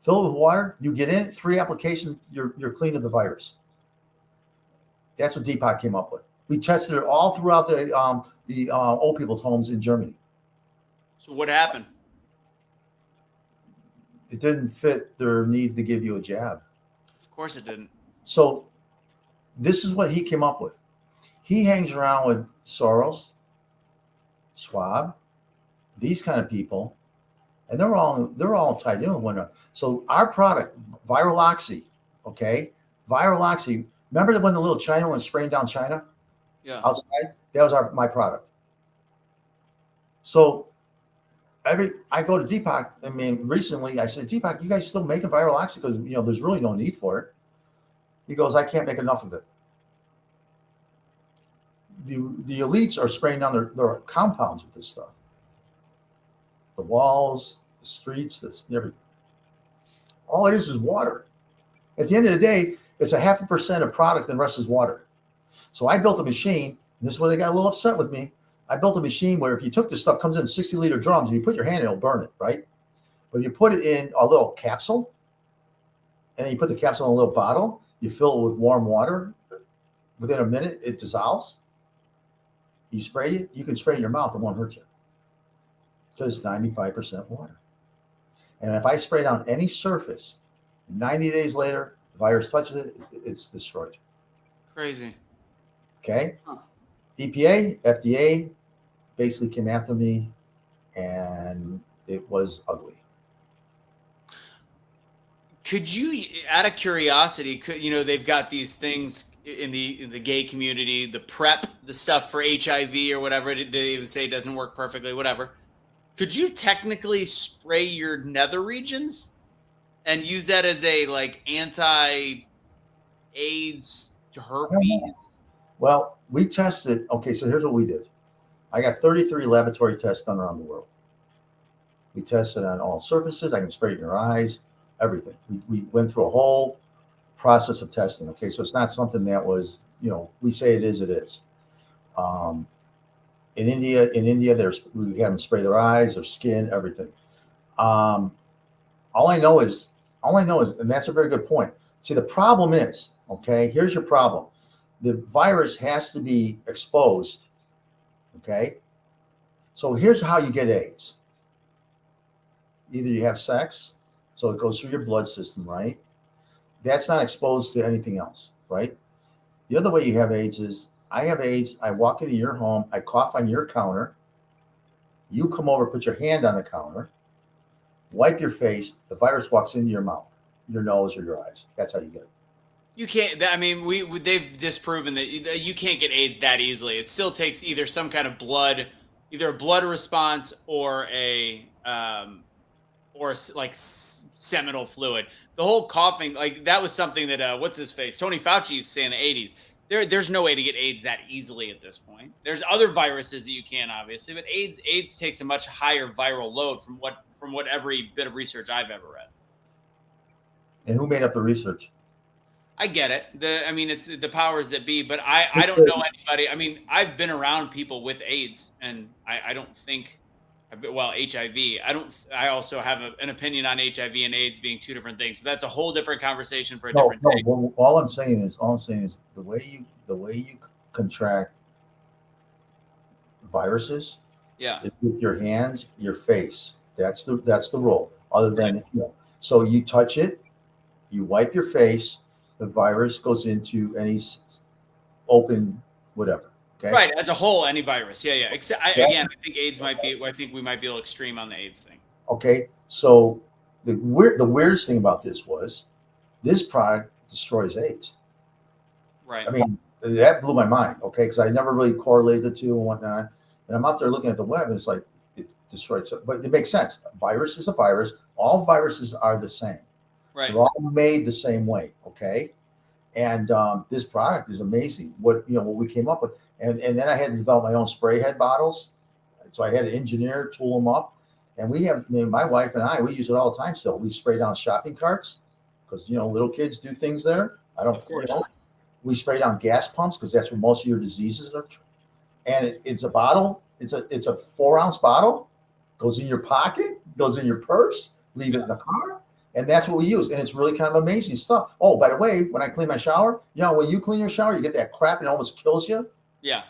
[SPEAKER 1] fill it with water, you get in, 3 applications, you're clean of the virus. That's what Deepak came up with. We tested it all throughout the old people's homes in Germany.
[SPEAKER 3] So what happened?
[SPEAKER 1] It didn't fit their need to give you a jab.
[SPEAKER 3] Of course it didn't.
[SPEAKER 1] So this is what he came up with. He hangs around with Soros, Schwab, these kind of people, and they're all tied in with one another. So our product, Viral Oxy, okay, Viral Oxy. Remember when the little China was spraying down China?
[SPEAKER 3] Yeah.
[SPEAKER 1] Outside, that was my product. So I go to Deepak. I mean, recently I said, Deepak, you guys still making Viral Oxy because there's really no need for it. He goes, I can't make enough of it. The elites are spraying down their compounds with this stuff. The walls, the streets, everything. All it is water. At the end of the day, it's 0.5% of product and the rest is water. So I built a machine, and this is where they got a little upset with me. I built a machine where if you took this stuff, comes in 60-liter drums, and you put your hand in, it'll burn it, right? But you put it in a little capsule, and then you put the capsule in a little bottle, you fill it with warm water. Within a minute, it dissolves. You spray it, you can spray it in your mouth, it won't hurt you. Because it's 95% water. And if I spray it on any surface, 90 days later, the virus touches it, it's destroyed.
[SPEAKER 3] Crazy.
[SPEAKER 1] Okay? Huh. EPA, FDA basically came after me, and it was ugly.
[SPEAKER 3] Could you, out of curiosity, they've got these things in the gay community, the PrEP, the stuff for HIV or whatever, they even say doesn't work perfectly, whatever. Could you technically spray your nether regions and use that as a anti-AIDS herpes?
[SPEAKER 1] Well, we tested. Okay, so here's what we did. I got 33 laboratory tests done around the world. We tested on all surfaces. I can spray it in your eyes, everything. We went through a whole process of testing. Okay, so it's not something that was, we say it is, it is. In India, we had them spray their eyes, their skin, everything. All I know is, and that's a very good point. See, the problem is, okay, here's your problem. The virus has to be exposed. Okay. So here's how you get AIDS. Either you have sex, so it goes through your blood system, right? That's not exposed to anything else, right? The other way you have AIDS is, I have AIDS, I walk into your home, I cough on your counter, you come over, put your hand on the counter, wipe your face, the virus walks into your mouth, your nose, or your eyes. That's how you get it.
[SPEAKER 3] You can't, I mean, they've disproven that you can't get AIDS that easily. It still takes either some kind of either a blood response or seminal fluid. The whole coughing, that was something that, what's his face? Tony Fauci used to say in the 80s. There's no way to get AIDS that easily at this point. There's other viruses that you can, obviously, but AIDS takes a much higher viral load from what every bit of research I've ever read.
[SPEAKER 1] And who made up the research?
[SPEAKER 3] I get it. It's the powers that be, but I don't know anybody. I mean, I've been around people with AIDS, and I don't think, HIV. I also have an opinion on HIV and AIDS being two different things, but that's a whole different conversation for a different day.
[SPEAKER 1] Well, all I'm saying is the way you contract viruses,
[SPEAKER 3] yeah,
[SPEAKER 1] is with your hands, your face. That's the rule. Other than so you touch it, you wipe your face. The virus goes into any open whatever. Okay.
[SPEAKER 3] Right, as a whole, any virus. Yeah. Except I think AIDS might be. I think we might be a little extreme on the AIDS thing.
[SPEAKER 1] Okay, so the weirdest thing about this was this product destroys AIDS.
[SPEAKER 3] Right.
[SPEAKER 1] I mean, that blew my mind. Okay, because I never really correlated the two and whatnot. And I'm out there looking at the web, and it's like it destroys it. But it makes sense. A virus is a virus. All viruses are the same.
[SPEAKER 3] Right.
[SPEAKER 1] They're all made the same way. Okay. And this product is amazing. What we came up with, and then I had to develop my own spray head bottles. So I had an engineer tool them up, and my wife and I, we use it all the time. Still, we spray down shopping carts because little kids do things there. I don't.
[SPEAKER 3] Of course.
[SPEAKER 1] We spray down gas pumps because that's where most of your diseases are. And it's a bottle. It's a 4-ounce bottle. Goes in your pocket. Goes in your purse. Leave it in the car. And that's what we use. And it's really kind of amazing stuff. Oh, by the way, when I clean my shower, when you clean your shower, you get that crap and it almost kills you.
[SPEAKER 3] Yeah.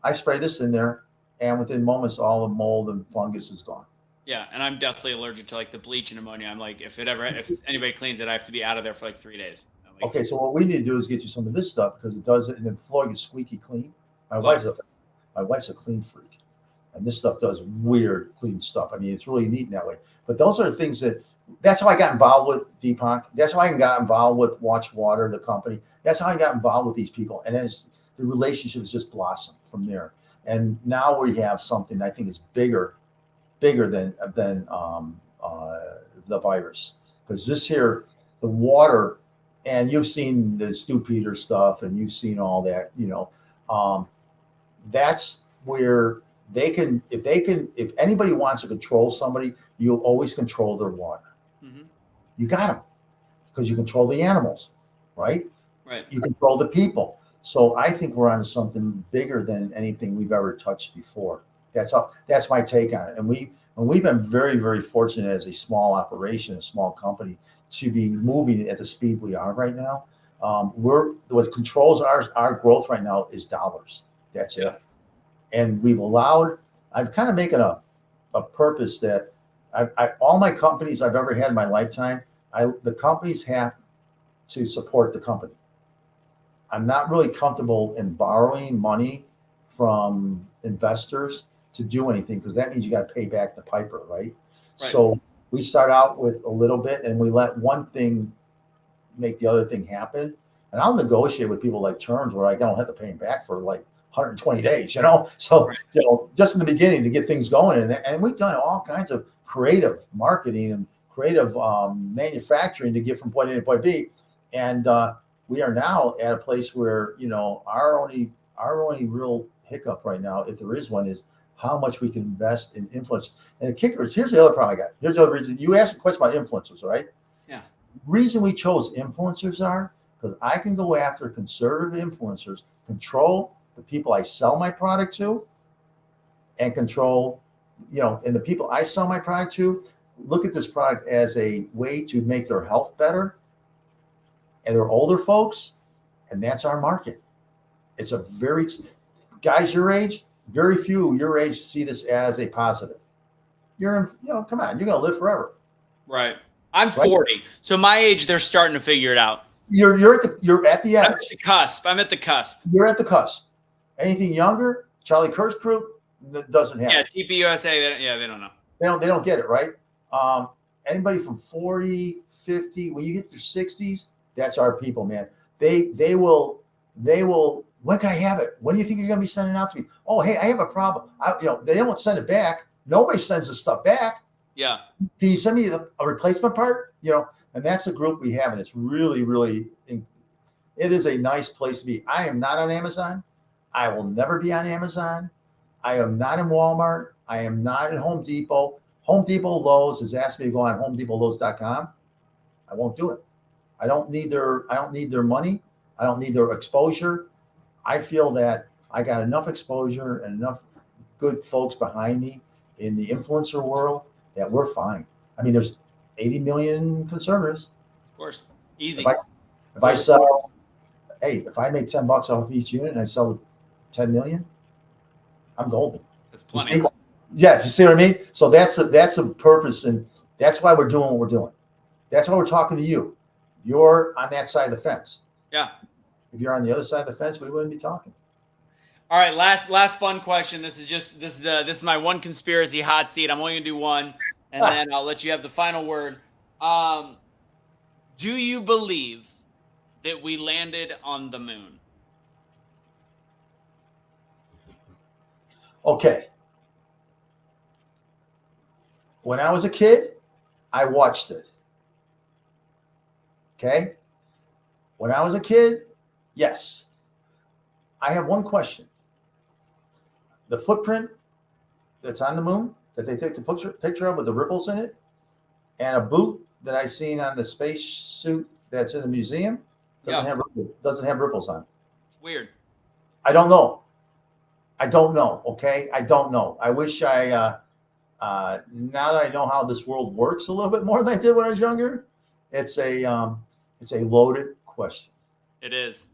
[SPEAKER 1] I spray this in there, and within moments, all the mold and fungus is gone.
[SPEAKER 3] Yeah. And I'm definitely allergic to the bleach and ammonia. I'm like, if anybody cleans it, I have to be out of there for 3 days. I'm
[SPEAKER 1] Okay, so what we need to do is get you some of this stuff because it does it, and then the floor gets squeaky clean. My wife's a clean freak, and this stuff does weird clean stuff. I mean, it's really neat in that way. But those are the things that's how I got involved with Deepak. That's how I got involved with Watch Water, the company. That's how I got involved with these people, and as the relationships just blossomed from there. And now we have something I think is bigger than the virus, because this here, the water. And you've seen the Stu Peters stuff, and you've seen all that, that's where if anybody wants to control somebody, you'll always control their water.
[SPEAKER 3] Mm-hmm.
[SPEAKER 1] You got them because you control the animals, right?
[SPEAKER 3] Right.
[SPEAKER 1] You control the people. So I think we're on something bigger than anything we've ever touched before. That's my take on it. And we've been very, very fortunate as a small operation, a small company, to be moving at the speed we are right now. What controls our growth right now is dollars. That's it. And I'm kind of making a purpose that all my companies I've ever had in my lifetime, the companies have to support the company. I'm not really comfortable in borrowing money from investors to do anything, because that means you got to pay back the piper, right? So we start out with a little bit, and we let one thing make the other thing happen. And I'll negotiate with people like terms where I don't have to pay them back for like 120 days, So, just in the beginning to get things going. And we've done all kinds of creative marketing and creative manufacturing to get from point A to point B. And we are now at a place where, our only real hiccup right now, if there is one, is how much we can invest in influence. And the kicker is, here's the other problem I got. Here's the other reason. You asked a question about influencers, right?
[SPEAKER 3] Yeah.
[SPEAKER 1] Reason we chose influencers are because I can go after conservative influencers, control the people I sell my product to, and control, and the people I sell my product to look at this product as a way to make their health better. And they're older folks, and that's our market. It's a guys your age, very few your age see this as a positive. Come on, you're going to live forever.
[SPEAKER 3] Right. I'm 40. So my age, they're starting to figure it out.
[SPEAKER 1] You're at the edge.
[SPEAKER 3] I'm at the cusp.
[SPEAKER 1] You're at the cusp. Anything younger, Charlie Kirk's crew, doesn't have it.
[SPEAKER 3] TP USA, they don't know.
[SPEAKER 1] They don't get it, right? Anybody from 40, 50, when you hit your 60s, that's our people, man. They will, when can I have it? When do you think you're going to be sending it out to me? Oh, hey, I have a problem. They don't send it back. Nobody sends the stuff back.
[SPEAKER 3] Yeah.
[SPEAKER 1] Can you send me a replacement part? And that's the group we have. And it's really, really, it is a nice place to be. I am not on Amazon. I will never be on Amazon. I am not in Walmart. I am not at Home Depot. Home Depot Lowe's has asked me to go on HomeDepotLowe's.com. I won't do it. I don't need their money. I don't need their exposure. I feel that I got enough exposure and enough good folks behind me in the influencer world that we're fine. I mean, there's 80 million conservatives.
[SPEAKER 3] Of course. Easy.
[SPEAKER 1] If I sell, if I make $10 off each unit and I sell 10 million, I'm golden.
[SPEAKER 3] That's plenty.
[SPEAKER 1] Yeah, you see what I mean? So that's a purpose, and that's why we're doing what we're doing. That's why we're talking to you. You're on that side of the fence.
[SPEAKER 3] Yeah.
[SPEAKER 1] If you're on the other side of the fence, we wouldn't be talking.
[SPEAKER 3] All right, last fun question. This is my one conspiracy hot seat. I'm only gonna do one, and then I'll let you have the final word. Do you believe that we landed on the moon?
[SPEAKER 1] Okay. When I was a kid, I watched it. Okay. When I was a kid, yes. I have one question. The footprint that's on the moon that they take the picture of with the ripples in it, and a boot that I seen on the space suit that's in the museum doesn't have ripples on it.
[SPEAKER 3] Weird.
[SPEAKER 1] I don't know. Okay. I don't know. I wish now that I know how this world works a little bit more than I did when I was younger, it's a loaded question.
[SPEAKER 3] It is.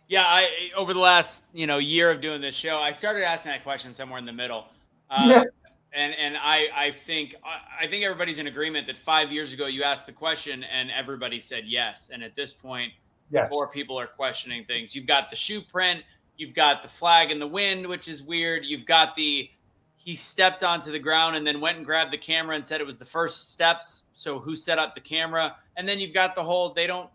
[SPEAKER 3] Yeah, over the last year of doing this show, I started asking that question somewhere in the middle. And I think everybody's in agreement that 5 years ago you asked the question and everybody said yes. And at this point,
[SPEAKER 1] Yes.
[SPEAKER 3] before people are questioning things. You've got the shoe print. You've got the flag in the wind, which is weird. You've got he stepped onto the ground and then went and grabbed the camera and said it was the first steps. So who set up the camera? And then you've got the whole, they don't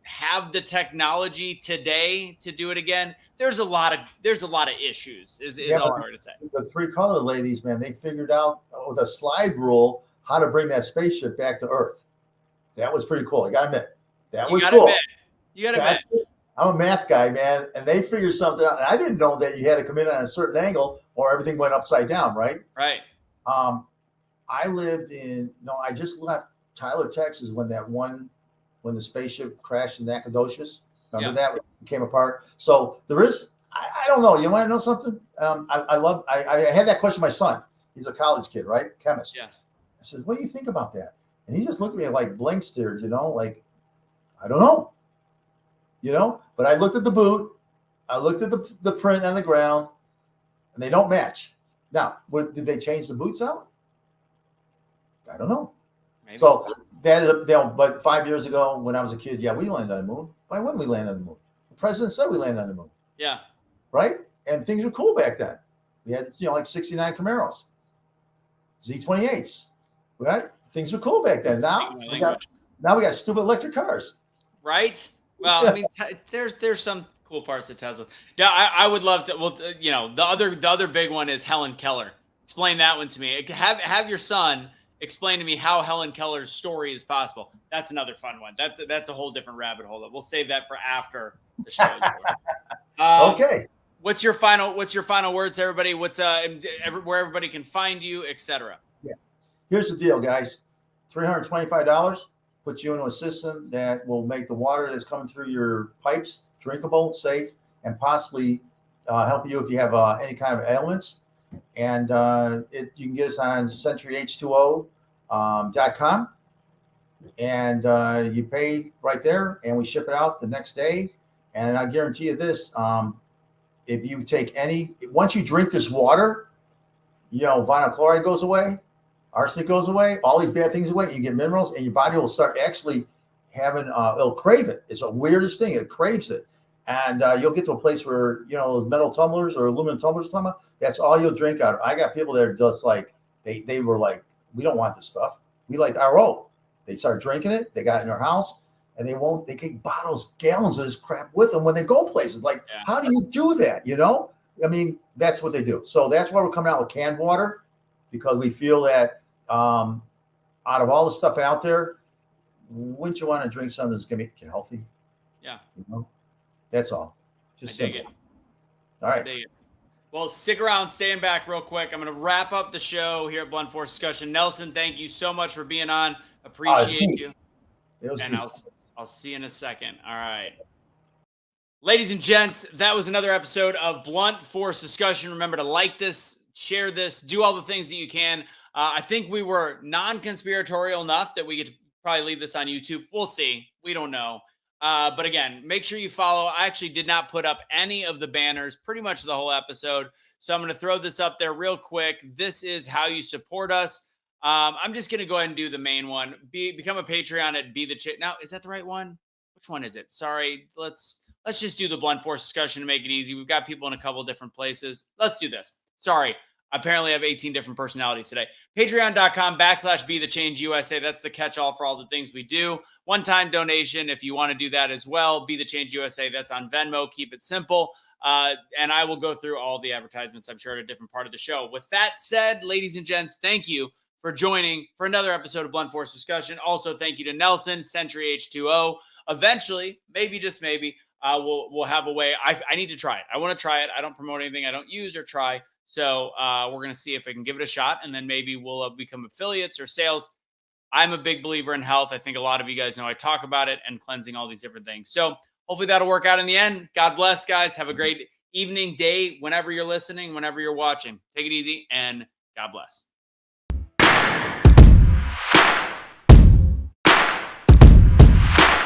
[SPEAKER 3] have the technology today to do it again. There's a lot of issues is all I'm trying to say.
[SPEAKER 1] The 3 color ladies, man, they figured out with a slide rule how to bring that spaceship back to Earth. That was pretty cool. I gotta admit, that was cool.
[SPEAKER 3] You gotta admit.
[SPEAKER 1] I'm a math guy, man, and they figured something out. And I didn't know that you had to come in on a certain angle or everything went upside down, right?
[SPEAKER 3] Right.
[SPEAKER 1] I just left Tyler, Texas when the spaceship crashed in Nacogdoches. Remember that? It came apart. So there is, I don't know. You want to know something? I had that question to my son. He's a college kid, right? Chemist.
[SPEAKER 3] Yeah.
[SPEAKER 1] I said, what do you think about that? And he just looked at me like blank stared, like, I don't know. But I looked at the boot, I looked at the print on the ground, and they don't match. Now, did they change the boots out? I don't know. Maybe. So but 5 years ago when I was a kid, we landed on the moon. Why wouldn't we land on the moon? The president said we landed on the moon.
[SPEAKER 3] Yeah.
[SPEAKER 1] Right? And things were cool back then. We had, like 69 Camaros, Z28s, right? Things were cool back then. Now we got stupid electric cars.
[SPEAKER 3] Right? Well, I mean, there's some cool parts of Tesla. Yeah, I would love to. Well, the other big one is Helen Keller. Explain that one to me. Have your son explain to me how Helen Keller's story is possible. That's another fun one. That's a whole different rabbit hole. We'll save that for after the show is over.
[SPEAKER 1] Okay.
[SPEAKER 3] What's your final words, everybody? What's where everybody can find you, etc.
[SPEAKER 1] Yeah. Here's the deal, guys. $325 puts you into a system that will make the water that's coming through your pipes drinkable, safe, and possibly help you if you have any kind of ailments. And you can get us on Sentry H20.com, and you pay right there, and we ship it out the next day. And I guarantee you this: if you take once you drink this water, vinyl chloride goes away, arsenic goes away, all these bad things away. You get minerals, and your body will start actually having it'll crave it. It's the weirdest thing; it craves it. And you'll get to a place where, those metal tumblers or aluminum tumblers, that's all you'll drink out of. I got people that are just like, they were like, we don't want this stuff. We like RO. They start drinking it. They got it in their house, and they take bottles, gallons of this crap with them when they go places. Like, how do you do that? I mean, that's what they do. So that's why we're coming out with canned water, because we feel that out of all the stuff out there, wouldn't you want to drink something that's going to make you healthy?
[SPEAKER 3] Yeah.
[SPEAKER 1] That's all. Just dig it. All right.
[SPEAKER 3] Dig it. Well, stick around, staying back real quick. I'm going to wrap up the show here at Blunt Force Discussion. Nelson, thank you so much for being on. Appreciate you. And I'll see you in a second. All right. Ladies and gents, that was another episode of Blunt Force Discussion. Remember to like this, share this, do all the things that you can. I think we were non-conspiratorial enough that we get to probably leave this on YouTube. We'll see. We don't know. But again, make sure you follow. I actually did not put up any of the banners pretty much the whole episode. So I'm going to throw this up there real quick. This is how you support us. I'm just going to go ahead and do the main one. Become a Patreon at Be the Chick. Now, is that the right one? Which one is it? Sorry. Let's just do the Blunt Force Discussion to make it easy. We've got people in a couple different places. Let's do this. Sorry. Apparently I have 18 different personalities today. Patreon.com/Be the Change USA. That's the catch-all for all the things we do. One-time donation if you want to do that as well. Be the Change USA. That's on Venmo. Keep it simple. And I will go through all the advertisements, I'm sure, at a different part of the show. With that said, ladies and gents, thank you for joining for another episode of Blunt Force Discussion. Also, thank you to Nelson, Sentry H20. Eventually, maybe, just maybe, we'll have a way. I need to try it. I want to try it. I don't promote anything I don't use or try. So we're going to see if I can give it a shot, and then maybe we'll become affiliates or sales. I'm a big believer in health. I think a lot of you guys know I talk about it, and cleansing, all these different things. So hopefully that'll work out in the end. God bless, guys. Have a great evening, day, whenever you're listening, whenever you're watching. Take it easy, and God bless.